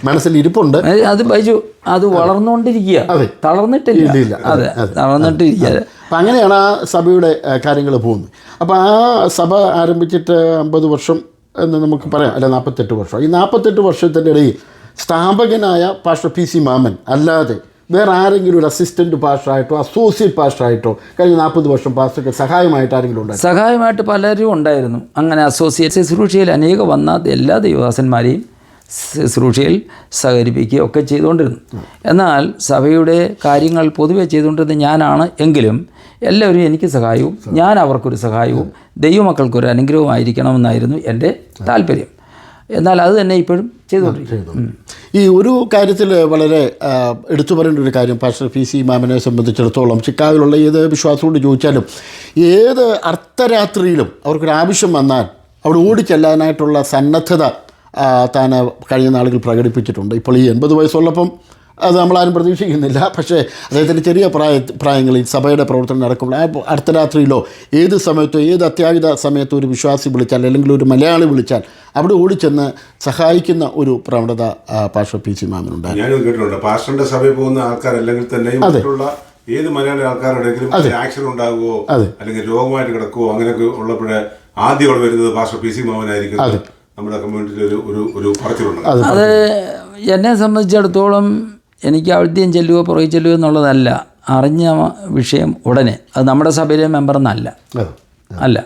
മനസ്സിൽ ഇരിപ്പുണ്ട്. അത് ബൈജു അത് വളർന്നുകൊണ്ടിരിക്കുക. അതെ, തളർന്നിട്ടില്ല. അതെ, തളർന്നിട്ടിരിക്കുക. അപ്പം അങ്ങനെയാണ് ആ സഭയുടെ കാര്യങ്ങൾ പോകുന്നത്. അപ്പോൾ ആ സഭ ആരംഭിച്ചിട്ട് 50 വർഷം എന്ന് നമുക്ക് പറയാം, അല്ല 48 വർഷം. ഈ 48 വർഷത്തിൻ്റെ ഇടയിൽ സ്ഥാപകനായ പാസ്റ്റർ PC മാമൻ അല്ലാതെ വേറെ ആരെങ്കിലും ഒരു അസിസ്റ്റൻറ്റ് പാസ്റ്ററായിട്ടോ അസോസിയേറ്റ് പാസ്റ്ററായിട്ടോ കഴിഞ്ഞ 40 വർഷം പാസ്റ്റർക്ക് സഹായമായിട്ട് ആരെങ്കിലും ഉണ്ടായിരുന്നു? സഹായമായിട്ട് പലരും ഉണ്ടായിരുന്നു. അങ്ങനെ അസോസിയേറ്റ് ശുശ്രൂഷയിൽ അനേകം വന്ന എല്ലാ ദൈവദാസന്മാരെയും ശുശ്രൂഷയിൽ സഹകരിപ്പിക്കുകയും ഒക്കെ ചെയ്തുകൊണ്ടിരുന്നു. എന്നാൽ സഭയുടെ കാര്യങ്ങൾ പൊതുവെ ചെയ്തുകൊണ്ടിരുന്നത് ഞാനാണ്. എങ്കിലും എല്ലാവരും എനിക്ക് സഹായവും ഞാൻ അവർക്കൊരു സഹായവും ദൈവമക്കൾക്കൊരു അനുഗ്രഹമായിരിക്കണമെന്നായിരുന്നു എൻ്റെ താല്പര്യം. എന്നാൽ അത് തന്നെ ഇപ്പോഴും ചെയ്തുകൊണ്ടിരിക്കുന്നു. ഈ ഒരു കാര്യത്തിൽ വളരെ എടുത്തു പറയേണ്ട ഒരു കാര്യം, പാസ്റ്റർ PC മാമനെ സംബന്ധിച്ചിടത്തോളം ചിക്കാഗോയിലുള്ള ഏത് വിശ്വാസത്തോട് ചോദിച്ചാലും ഏത് അർദ്ധരാത്രിയിലും അവർക്കൊരു ആവശ്യം വന്നാൽ അവിടെ ഓടിച്ചെല്ലാനായിട്ടുള്ള സന്നദ്ധത താൻ കഴിഞ്ഞ നാളുകൾ പ്രകടിപ്പിച്ചിട്ടുണ്ട്. ഇപ്പോൾ ഈ 80 വയസ്സുള്ളപ്പം അത് നമ്മളാരും പ്രതീക്ഷിക്കുന്നില്ല. പക്ഷേ അദ്ദേഹത്തിൻ്റെ ചെറിയ പ്രായങ്ങളിൽ സഭയുടെ പ്രവർത്തനം നടക്കുമ്പോൾ ആ അർദ്ധരാത്രിയിലോ ഏത് സമയത്തോ ഏത് അത്യാഹിത സമയത്തോ ഒരു വിശ്വാസി വിളിച്ചാൽ അല്ലെങ്കിൽ ഒരു മലയാളി വിളിച്ചാൽ അവിടെ ഓടിച്ചെന്ന് സഹായിക്കുന്ന ഒരു പ്രവണത പാസ്റ്റർ PC മാമനുണ്ട്. ഞാനും കേട്ടിട്ടുണ്ട്. പാസ്റ്ററിന്റെ സഭയിൽ പോകുന്ന ആൾക്കാരല്ലെങ്കിൽ തന്നെയും ഏത് മലയാളി ആൾക്കാരുടെങ്കിലും ആക്സിഡന്റ് ഉണ്ടാകുമോ അല്ലെങ്കിൽ രോഗമായിട്ട് കിടക്കുമോ അങ്ങനെയൊക്കെ ഉള്ളപ്പോഴേ ആദ്യം അവിടെ വരുന്നത് പാസ്റ്റർ PC മാമനായിരിക്കും. നമ്മുടെ കമ്മ്യൂണിറ്റിയിൽ ഒരു പറച്ചിലുണ്ട്. അത് എന്നെ സംബന്ധിച്ചിടത്തോളം എനിക്ക് ഔദ്യം ചെല്ലുകയോ പുറകെ ചെല്ലുകയോ എന്നുള്ളതല്ല. അറിഞ്ഞ വിഷയം ഉടനെ അത് നമ്മുടെ സഭയിലെ മെമ്പറെന്നല്ല, അല്ല,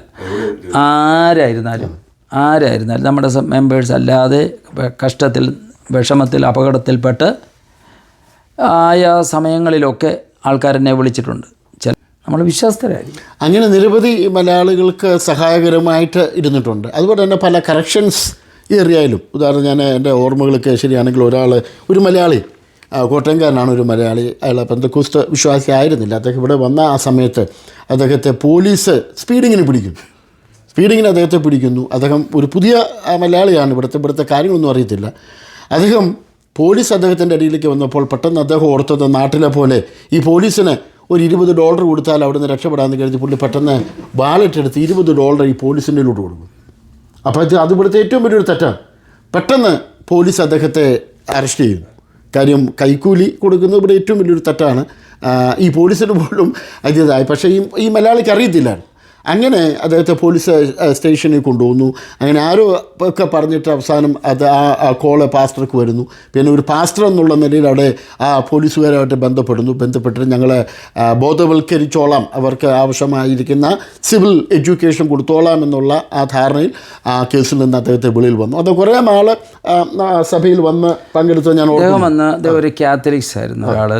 ആരായിരുന്നാലും നമ്മുടെ മെമ്പേഴ്സ് അല്ലാതെ കഷ്ടത്തിൽ വിഷമത്തിൽ അപകടത്തിൽപ്പെട്ട് ആയ സമയങ്ങളിലൊക്കെ ആൾക്കാരെന്നെ വിളിച്ചിട്ടുണ്ട്. നമ്മൾ വിശ്വാസത്തരായിരിക്കും. അങ്ങനെ നിരവധി മലയാളികൾക്ക് സഹായകരമായിട്ട് ഇരുന്നിട്ടുണ്ട്. അതുപോലെ തന്നെ പല കറക്ഷൻസ് ഏരിയയിലും ഉദാഹരണം ഞാൻ എൻ്റെ ഓർമ്മകളൊക്കെ ശരിയാണെങ്കിൽ ഒരു മലയാളി കോട്ടയംകാരനാണ്, ഒരു മലയാളി, അയാൾ പെന്തക്കോസ്ത് വിശ്വാസി ആയിരുന്നില്ല. അദ്ദേഹം ഇവിടെ വന്ന ആ സമയത്ത് അദ്ദേഹത്തെ പോലീസ് സ്പീഡിങ്ങിന് അദ്ദേഹത്തെ പിടിക്കുന്നു. അദ്ദേഹം ഒരു പുതിയ മലയാളിയാണ്, ഇവിടുത്തെ കാര്യങ്ങളൊന്നും അറിയത്തില്ല. പോലീസ് അദ്ദേഹത്തിൻ്റെ അടിയിലേക്ക് വന്നപ്പോൾ പെട്ടെന്ന് അദ്ദേഹം ഓർത്തത് നാട്ടിലെ പോലെ ഈ പോലീസിന് ഒരു $20 കൊടുത്താൽ അവിടുന്ന് രക്ഷപ്പെടാമെന്ന് കരുതി പുള്ളി പെട്ടെന്ന് വാലറ്റ് എടുത്ത് $20 ഈ പോലീസിൻ്റെ ഉള്ളിലോട്ട് കൊടുക്കും. അപ്പോൾ അത് ഇവിടുത്തെ ഏറ്റവും വലിയൊരു തെറ്റാണ്. പെട്ടെന്ന് പോലീസ് അദ്ദേഹത്തെ അറസ്റ്റ് ചെയ്യുന്നു. കാര്യം കൈക്കൂലി കൊടുക്കുന്നത് ഇവിടെ ഏറ്റവും വലിയൊരു തെറ്റാണ്. ഈ പോലീസിന് പോലും അതിൻ്റെതായി, പക്ഷേ ഈ മലയാളിക്ക് അറിയത്തില്ലാണ്. അങ്ങനെ അദ്ദേഹത്തെ പോലീസ് സ്റ്റേഷനിൽ കൊണ്ടുപോകുന്നു. അങ്ങനെ ആരോ ഒക്കെ പറഞ്ഞിട്ട് അവസാനം അത് ആ കോള് പാസ്റ്റർക്ക് വരുന്നു. പിന്നെ ഒരു പാസ്റ്റർ എന്നുള്ള നിലയിൽ അവിടെ ആ പോലീസുകാരുമായിട്ട് ബന്ധപ്പെട്ടിട്ട് ഞങ്ങളെ ബോധവൽക്കരിച്ചോളാം, അവർക്ക് ആവശ്യമായിരിക്കുന്ന സിവിൽ എഡ്യൂക്കേഷൻ കൊടുത്തോളാം എന്നുള്ള ആ ധാരണയിൽ ആ കേസിൽ നിന്ന് അദ്ദേഹത്തെ വെളിയിൽ വന്നു. അത് കുറേ നാൾ സഭയിൽ വന്ന് പങ്കെടുത്ത് ഞാൻ അദ്ദേഹം ഒരു കാത്തലിക്സ് ആയിരുന്നു ഒരാൾ.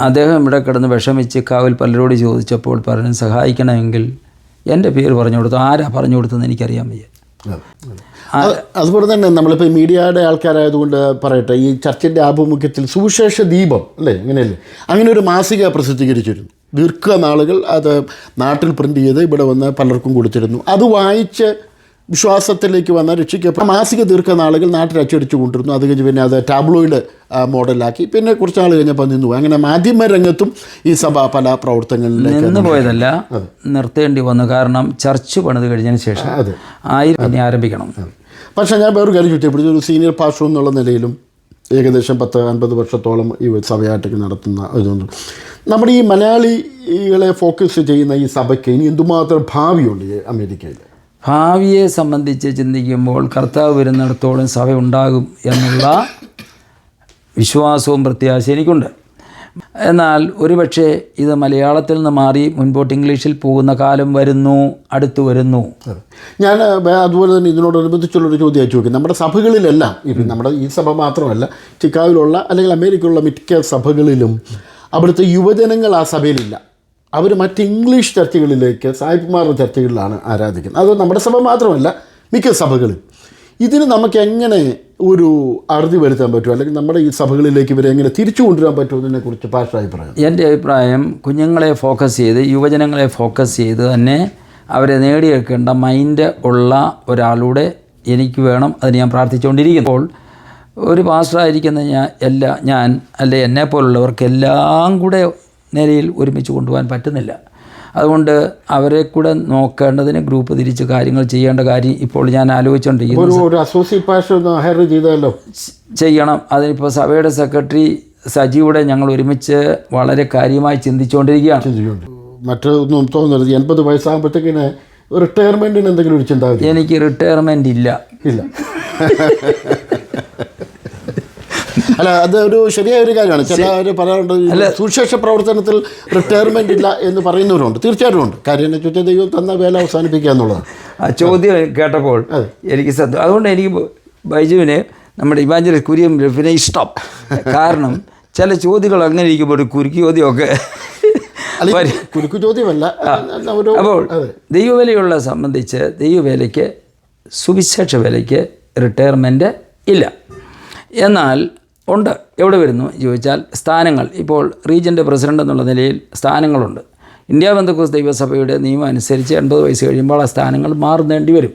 അദ്ദേഹം ഇവിടെ കിടന്ന് വിഷമിച്ച് കാവൽ പലരോട് ചോദിച്ചപ്പോൾ പറഞ്ഞു സഹായിക്കണമെങ്കിൽ എൻ്റെ പേര് പറഞ്ഞു കൊടുത്തു. ആരാ പറഞ്ഞു കൊടുത്തതെന്ന് എനിക്കറിയാൻ വയ്യ. അതുപോലെ തന്നെ നമ്മളിപ്പോൾ മീഡിയയുടെ ആൾക്കാരായതുകൊണ്ട് പറയട്ടെ, ഈ ചർച്ചിൻ്റെ ആഭിമുഖ്യത്തിൽ സുവിശേഷ ദീപം അല്ലേ, അങ്ങനെയല്ലേ, അങ്ങനെ ഒരു മാസിക പ്രസിദ്ധീകരിച്ചിരുന്നു. ദീർഘനാളുകൾ അത് നാട്ടിൽ പ്രിൻ്റ് ചെയ്ത് ഇവിടെ വന്ന് പലർക്കും കൊടുത്തിരുന്നു. അത് വായിച്ച് വിശ്വാസത്തിലേക്ക് വന്ന രക്ഷിക്കപ്പെട്ട മാസിക ദീർഘനാളുകൾ നാട്ടിൽ അച്ചടിച്ചു കൊണ്ടിരുന്നു. അത് കഴിഞ്ഞ് പിന്നെ അത് ടാബ്ലോയിഡ് മോഡലാക്കി പിന്നെ കുറച്ച് നാൾ കഴിഞ്ഞപ്പോൾ നിന്നു. അങ്ങനെ മാധ്യമ രംഗത്തും ഈ സഭ പല പ്രവർത്തനങ്ങളിലേക്ക് നിന്ന് പോയതല്ല, നിർത്തേണ്ടി വന്നു. കാരണം ചർച്ച് പണിത് കഴിഞ്ഞതിന് ശേഷം ഇനി ആരംഭിക്കണം. പക്ഷേ ഞാൻ വേറൊരു കാര്യം ചോദിച്ചപ്പോൾ ഒരു സീനിയർ പാസ്റ്റർ എന്നുള്ള നിലയിലും ഏകദേശം 10-50 വർഷത്തോളം ഈ സഭയായിട്ടൊക്കെ നടത്തുന്ന ഇതൊന്നും നമ്മുടെ ഈ മലയാളികളെ ഫോക്കസ് ചെയ്യുന്ന ഈ സഭയ്ക്ക് ഇനി എന്തുമാത്രം ഭാവിയുണ്ട് അമേരിക്കയിൽ? ഭാവിയെ സംബന്ധിച്ച് ചിന്തിക്കുമ്പോൾ കർത്താവ് വരുന്നിടത്തോളം സഭ ഉണ്ടാകും എന്നുള്ള വിശ്വാസവും പ്രത്യാശയും എനിക്കുണ്ട്. എന്നാൽ ഒരുപക്ഷെ ഇത് മലയാളത്തിൽ നിന്ന് മാറി മുൻപോട്ട് ഇംഗ്ലീഷിൽ പോകുന്ന കാലം അടുത്തു വരുന്നു. ഞാൻ അതുപോലെ തന്നെ ഇതിനോടനുബന്ധിച്ചുള്ളൊരു ചോദ്യം അയച്ചു നോക്കി. നമ്മുടെ സഭകളിലെല്ലാം നമ്മുടെ ഈ സഭ മാത്രമല്ല, ചിക്കാഗോയിലുള്ള അല്ലെങ്കിൽ അമേരിക്കയിലുള്ള മിക്ക സഭകളിലും അവിടുത്തെ യുവജനങ്ങൾ ആ സഭയിലില്ല. അവർ മറ്റ് ഇംഗ്ലീഷ് ചർച്ചകളിലേക്ക് സായിപ്പുമാരുടെ ചർച്ചകളിലാണ് ആരാധിക്കുന്നത്. അത് നമ്മുടെ സഭ മാത്രമല്ല, മിക്ക സഭകളും. ഇതിന് നമുക്ക് എങ്ങനെ ഒരു അറുതി വരുത്താൻ പറ്റുമോ, അല്ലെങ്കിൽ നമ്മുടെ ഈ സഭകളിലേക്ക് ഇവരെ എങ്ങനെ തിരിച്ചു കൊണ്ടുവരാൻ പറ്റുമോ എന്നതിനെക്കുറിച്ച് പാസ്റ്റർ അഭിപ്രായം? എൻ്റെ അഭിപ്രായം യുവജനങ്ങളെ ഫോക്കസ് ചെയ്ത് തന്നെ അവരെ നേടിയെടുക്കേണ്ട മൈൻഡ് ഉള്ള ഒരാളൂടെ എനിക്ക് വേണം. അത് ഞാൻ പ്രാർത്ഥിച്ചുകൊണ്ടിരിക്കുമ്പോൾ ഒരു പാസ്റ്ററായിരിക്കുന്ന ഞാൻ അല്ലെ എന്നെപ്പോലുള്ളവർക്ക് എല്ലാം കൂടെ നിലയിൽ ഒരുമിച്ച് കൊണ്ടുപോകാൻ പറ്റുന്നില്ല. അതുകൊണ്ട് അവരെ കൂടെ നോക്കേണ്ടതിന് ഗ്രൂപ്പ് തിരിച്ച് കാര്യങ്ങൾ ചെയ്യേണ്ട കാര്യം ഇപ്പോൾ ഞാൻ ആലോചിച്ചുകൊണ്ടിരിക്കുന്നു. ചെയ്യണം. അതിനിപ്പോൾ സഭയുടെ സെക്രട്ടറി സജിയുടെ ഞങ്ങൾ ഒരുമിച്ച് വളരെ കാര്യമായി ചിന്തിച്ചുകൊണ്ടിരിക്കുകയാണ്. മറ്റൊന്നും തോന്നരുത്, 80 വയസ്സാകുമ്പോഴത്തേക്കിന് റിട്ടയർമെൻറ്റിന് എന്തെങ്കിലും ഒരു ചിന്ത? എനിക്ക് റിട്ടയർമെൻറ്റ് ഇല്ല. അല്ല, അതൊരു ശരിയായ ഒരു കാര്യമാണ്. ചിലർ പറയാറുണ്ട് സുവിശേഷ പ്രവർത്തനത്തിൽ റിട്ടയർമെൻ്റ് ഇല്ല എന്ന് പറയുന്നവരുണ്ട്. തീർച്ചയായിട്ടും ഉണ്ട്. കാര്യം എന്ന് വെച്ചാൽ ദൈവം തന്ന വേല അവസാനിപ്പിക്കുക എന്നുള്ളതാണ്. ആ ചോദ്യം കേട്ടപ്പോൾ എനിക്ക് അതുകൊണ്ട് എനിക്ക് ബൈജുവിനെ നമ്മുടെ ഇവാഞ്ചലിസ്റ്റ് കുര്യൻ രഫിനെ ഇഷ്ടം. കാരണം ചില ചോദ്യങ്ങൾ അങ്ങനെ ഇരിക്കുമ്പോൾ ഒരു കുരുക്കി ചോദ്യമൊക്കെ കുരുക്കു ചോദ്യമല്ല. അപ്പോൾ ദൈവവേലയുള്ള സംബന്ധിച്ച് ദൈവവേലയ്ക്ക് സുവിശേഷ വേലയ്ക്ക് റിട്ടയർമെൻറ്റ് ഇല്ല. എന്നാൽ ഉണ്ട്. എവിടെ വരുന്നു ചോദിച്ചാൽ സ്ഥാനങ്ങൾ. ഇപ്പോൾ റീജിയൻ്റെ പ്രസിഡൻ്റ് എന്നുള്ള നിലയിൽ സ്ഥാനങ്ങളുണ്ട്. ഇന്ത്യ പെന്തക്കോസ്ത് ദൈവസഭയുടെ നിയമം അനുസരിച്ച് 80 വയസ്സ് കഴിയുമ്പോൾ ആ സ്ഥാനങ്ങൾ മാറുന്നേണ്ടി വരും.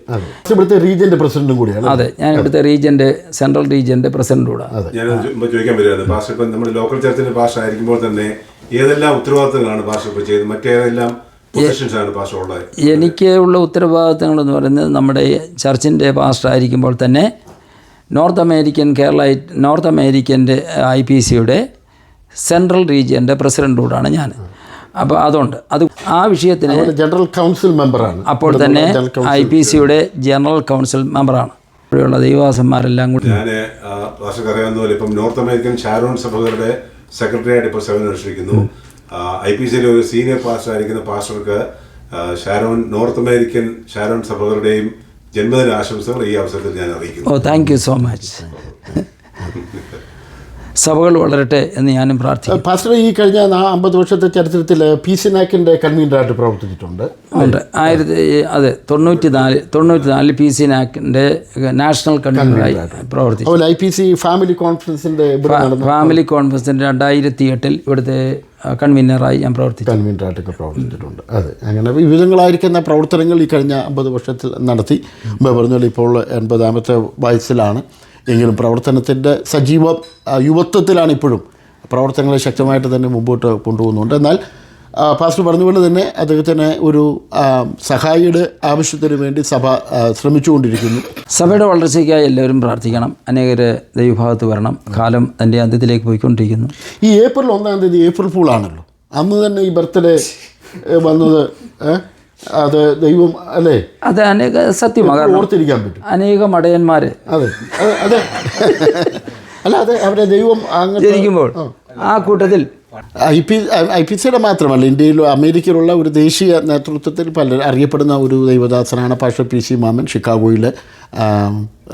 ഇവിടുത്തെ റീജിയൻ്റെ പ്രസിഡന്റും കൂടിയാണ്. അതെ, ഞാൻ ഇവിടുത്തെ സെൻട്രൽ റീജിയൻ്റെ പ്രസിഡന്റ് കൂടെ. ഞാൻ ചോദിക്കാൻ വരുന്നത് പാസ്റ്റർ, ഇപ്പം നമ്മുടെ ലോക്കൽ ചർച്ചിൻ്റെ പാസ്റ്റർ ആയിരിക്കുമ്പോൾ തന്നെ ഏതെല്ലാം ഉത്തരവാദിത്തങ്ങളാണ് പാസ്റ്റർ ഇപ്പോൾ ചെയ്തത്? മറ്റേതെല്ലാം പൊസിഷൻസാണ് പാസ്റ്റർ ഉള്ളത്? എനിക്ക് ഉള്ള ഉത്തരവാദിത്തങ്ങളെന്ന് പറയുന്നത് നമ്മുടെ ചർച്ചിൻ്റെ പാസ്റ്റർ ആയിരിക്കുമ്പോൾ തന്നെ നോർത്ത് അമേരിക്കൻ്റെ IPCയുടെ സെൻട്രൽ റീജിയൻ്റെ പ്രസിഡന്റ് കൂടാണ് ഞാൻ. അപ്പോൾ അതുകൊണ്ട് ആ വിഷയത്തിന് ജനറൽ കൗൺസിൽ മെമ്പറാണ്. അപ്പോൾ തന്നെ IPCയുടെ ജനറൽ കൗൺസിൽ മെമ്പറാണ്. ഇവിടെയുള്ള ദൈവദാസന്മാരെല്ലാം കൂടി ഞാൻ പാസ്റ്റർക്ക് അറിയാവുന്ന പോലെ ഇപ്പം നോർത്ത് അമേരിക്കൻ ഷാരോൺ സഭകളുടെ സെക്രട്ടറി ആയിട്ട് ഇപ്പോൾ സേവനം അനുഷ്ഠിക്കുന്നു. IPCയിലെ ഒരു സീനിയർ പാസ്റ്റർ ആയിരിക്കുന്ന പാസ്റ്റർക്ക് നോർത്ത് അമേരിക്കൻ ഷാരോൺ സഭകളുടെയും ജന്മദിന ആശംസകൾ ഈ അവസരത്തിൽ ഞാൻ അറിയിക്കുന്നു. Thank you so much. സഭകൾ വളരട്ടെ എന്ന് ഞാനും പ്രാർത്ഥിക്കുന്നു. പാസ്റ്റർ ഈ കഴിഞ്ഞ 50 വർഷത്തെ ചരിത്രത്തിൽ PC നാക്കിൻ്റെ കൺവീനറായിട്ട് പ്രവർത്തിച്ചിട്ടുണ്ട്. ഉണ്ട്. 1994 PC നാക്കിൻ്റെ നാഷണൽ കൺവീനറായി പ്രവർത്തിച്ചു. അതുപോലെ IPC ഫാമിലി കോൺഫറൻസിൻ്റെ ഫാമിലി കോൺഫറൻസിൻ്റെ 2008 ഇവിടുത്തെ കൺവീനറായി ഞാൻ കൺവീനറായിട്ടൊക്കെ പ്രവർത്തിച്ചിട്ടുണ്ട്. അതെ, അങ്ങനെ വിവിധങ്ങളായിരിക്കുന്ന പ്രവർത്തനങ്ങൾ ഈ കഴിഞ്ഞ 50 വർഷത്തിൽ നടത്തി. പറഞ്ഞാൽ ഇപ്പോൾ 80ാമത്തെ വയസ്സിലാണ്. എങ്കിലും പ്രവർത്തനത്തിൻ്റെ സജീവ യുവത്വത്തിലാണ് ഇപ്പോഴും. പ്രവർത്തനങ്ങളെ ശക്തമായിട്ട് തന്നെ മുമ്പോട്ട് കൊണ്ടുപോകുന്നുണ്ട്. എന്നാൽ പാസ്റ്റർ പറഞ്ഞതുപോലെ തന്നെ അദ്ദേഹത്തിന് ഒരു സഹായിയുടെ ആവശ്യത്തിന് വേണ്ടി സഭ ശ്രമിച്ചുകൊണ്ടിരിക്കുന്നു. സഭയുടെ വളർച്ചയ്ക്കായി എല്ലാവരും പ്രാർത്ഥിക്കണം. അനേകർ ദൈവഭാഗത്ത് വരണം. കാലം അതിൻ്റെ അന്ത്യത്തിലേക്ക് പോയിക്കൊണ്ടിരിക്കുന്നു. ഈ ഏപ്രിൽ 1-ാം തീയതി ഏപ്രിൽ ഫൂളാണല്ലോ. അന്ന് തന്നെ ഈ ബർത്ത്ഡേ വന്നത് അത് ദൈവം അല്ലേ? അത് അനേക സത്യമാണ്. ഓർത്തിരിക്കാൻ പറ്റും. അനേകം മടയന്മാർ അതെ അതെ അല്ല അതെ അവരെ ദൈവം ജനിക്കുമ്പോൾ ആ കൂട്ടത്തിൽ IPCയുടെ മാത്രമല്ല, ഇന്ത്യയിലും അമേരിക്കയിലുള്ള ഒരു ദേശീയ നേതൃത്വത്തിൽ അറിയപ്പെടുന്ന ഒരു ദൈവദാസനാണ് പാസ്റ്റർ PC മാമൻ. ഷിക്കാഗോയിൽ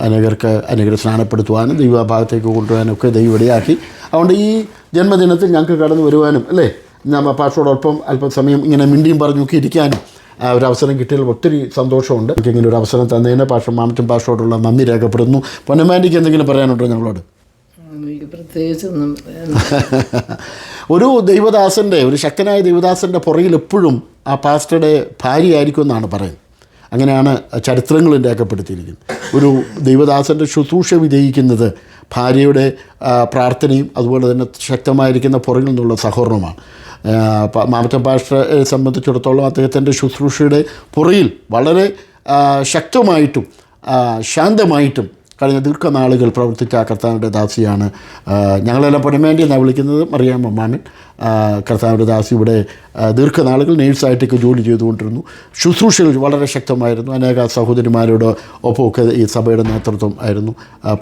അനേകരെ സ്നാനപ്പെടുത്തുവാനും ദൈവഭാഗത്തേക്ക് കൊണ്ടുപോകാനും ഒക്കെ ദൈവം ഇടയാക്കി. അതുകൊണ്ട് ഈ ജന്മദിനത്തിൽ ഞങ്ങൾക്ക് കടന്നു വരുവാനും അല്ലേ, നമ്മൾ പാസ്റ്ററോടൊപ്പം അല്പസമയം ഇങ്ങനെ മിണ്ടിയും പറഞ്ഞൊക്കെ ഇരിക്കാനും ഒരു അവസരം കിട്ടിയതിൽ ഒത്തിരി സന്തോഷമുണ്ട്. എനിക്കിങ്ങനെ ഒരു അവസരം തന്നതിന് പാസ്റ്റർ മാമറ്റും പാസ്റ്ററോടുള്ള നന്ദി രേഖപ്പെടുന്നു. പൊന്നമാൻറ്റിക്ക് എന്തെങ്കിലും പറയാനുണ്ടോ ഞങ്ങളോട്? എനിക്ക് പ്രത്യേകിച്ചൊന്നും ഒരു ദൈവദാസൻ്റെ, ഒരു ശക്തനായ ദൈവദാസൻ്റെ പുറകിൽ എപ്പോഴും ആ പാസ്റ്ററുടെ ഭാര്യയായിരിക്കും എന്നാണ് പറയുന്നത്. അങ്ങനെയാണ് ചരിത്രങ്ങൾ രേഖപ്പെടുത്തിയിരിക്കുന്നത്. ഒരു ദൈവദാസൻ്റെ ശുശ്രൂഷ വിജയിക്കുന്നത് ഭാര്യയുടെ പ്രാർത്ഥനയും അതുപോലെ തന്നെ ശക്തമായിരിക്കുന്ന പുറകിൽ നിന്നുള്ള സഹകരണമാണ്. മാമറ്റൻ പാസ്റ്ററെ സംബന്ധിച്ചിടത്തോളം അദ്ദേഹത്തിൻ്റെ ശുശ്രൂഷയുടെ പുറകിൽ വളരെ ശക്തമായിട്ടും ശാന്തമായിട്ടും കഴിഞ്ഞ ദീർഘനാളുകൾ പ്രവർത്തിച്ച കർത്താവിൻ്റെ ദാസിയാണ്. ഞങ്ങളെല്ലാം പൊന്നമാൻറ്റി എന്നാണ് വിളിക്കുന്നത്. അറിയാമോ മാമൻ? കർത്താവിൻ്റെ ദാസി ഇവിടെ ദീർഘനാളുകൾ നേഴ്സായിട്ടൊക്കെ ജോലി ചെയ്തുകൊണ്ടിരുന്നു. ശുശ്രൂഷകൾ വളരെ ശക്തമായിരുന്നു. അനേക സഹോദരിമാരുടെ ഒപ്പമൊക്കെ ഈ സഭയുടെ നേതൃത്വം ആയിരുന്നു.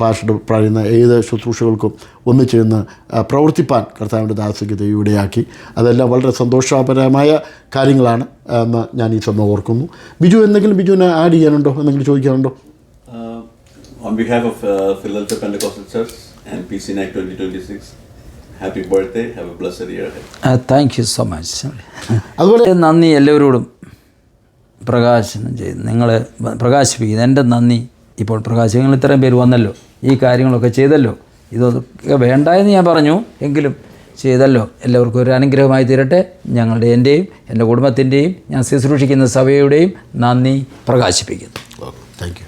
പാസ്റ്റർ പറയുന്ന ഏത് ശുശ്രൂഷകൾക്കും ഒന്നിച്ചേർന്ന് പ്രവർത്തിപ്പാൻ കർത്താവിൻ്റെ ദാസിക്ക് ദൈവയിടയാക്കി. അതെല്ലാം വളരെ സന്തോഷപരമായ കാര്യങ്ങളാണ് എന്ന് ഞാൻ ഈ സമയം ഓർക്കുന്നു. ബിജു ബിജുവിനെ ആഡ് ചെയ്യാനുണ്ടോ, എന്തെങ്കിലും ചോദിക്കാനുണ്ടോ? On behalf of Philadelphia Pentecostal Church and PC NAC 2026, happy birthday, have a blessed year ahead. Thank you so much. അതുപോലെ നന്ദി എല്ലാവരോടും പ്രകാശനം ചെയ്ത് നിങ്ങൾ പ്രകാശിപ്പിക്കുന്നത്. എൻ്റെ നന്ദി. ഇപ്പോൾ പ്രകാശങ്ങൾ ഇത്രയും പേര് വന്നല്ലോ, ഈ കാര്യങ്ങളൊക്കെ ചെയ്തല്ലോ. ഇതൊക്കെ വേണ്ട എന്ന് ഞാൻ പറഞ്ഞു, എങ്കിലും ചെയ്തല്ലോ. എല്ലാവർക്കും ഒരു അനുഗ്രഹമായി തീരട്ടെ. എൻ്റെയും എൻ്റെ കുടുംബത്തിൻ്റെയും ഞാൻ ശുശ്രൂഷിക്കുന്ന സഭയുടെയും നന്ദി പ്രകാശിപ്പിക്കുന്നു. Thank U.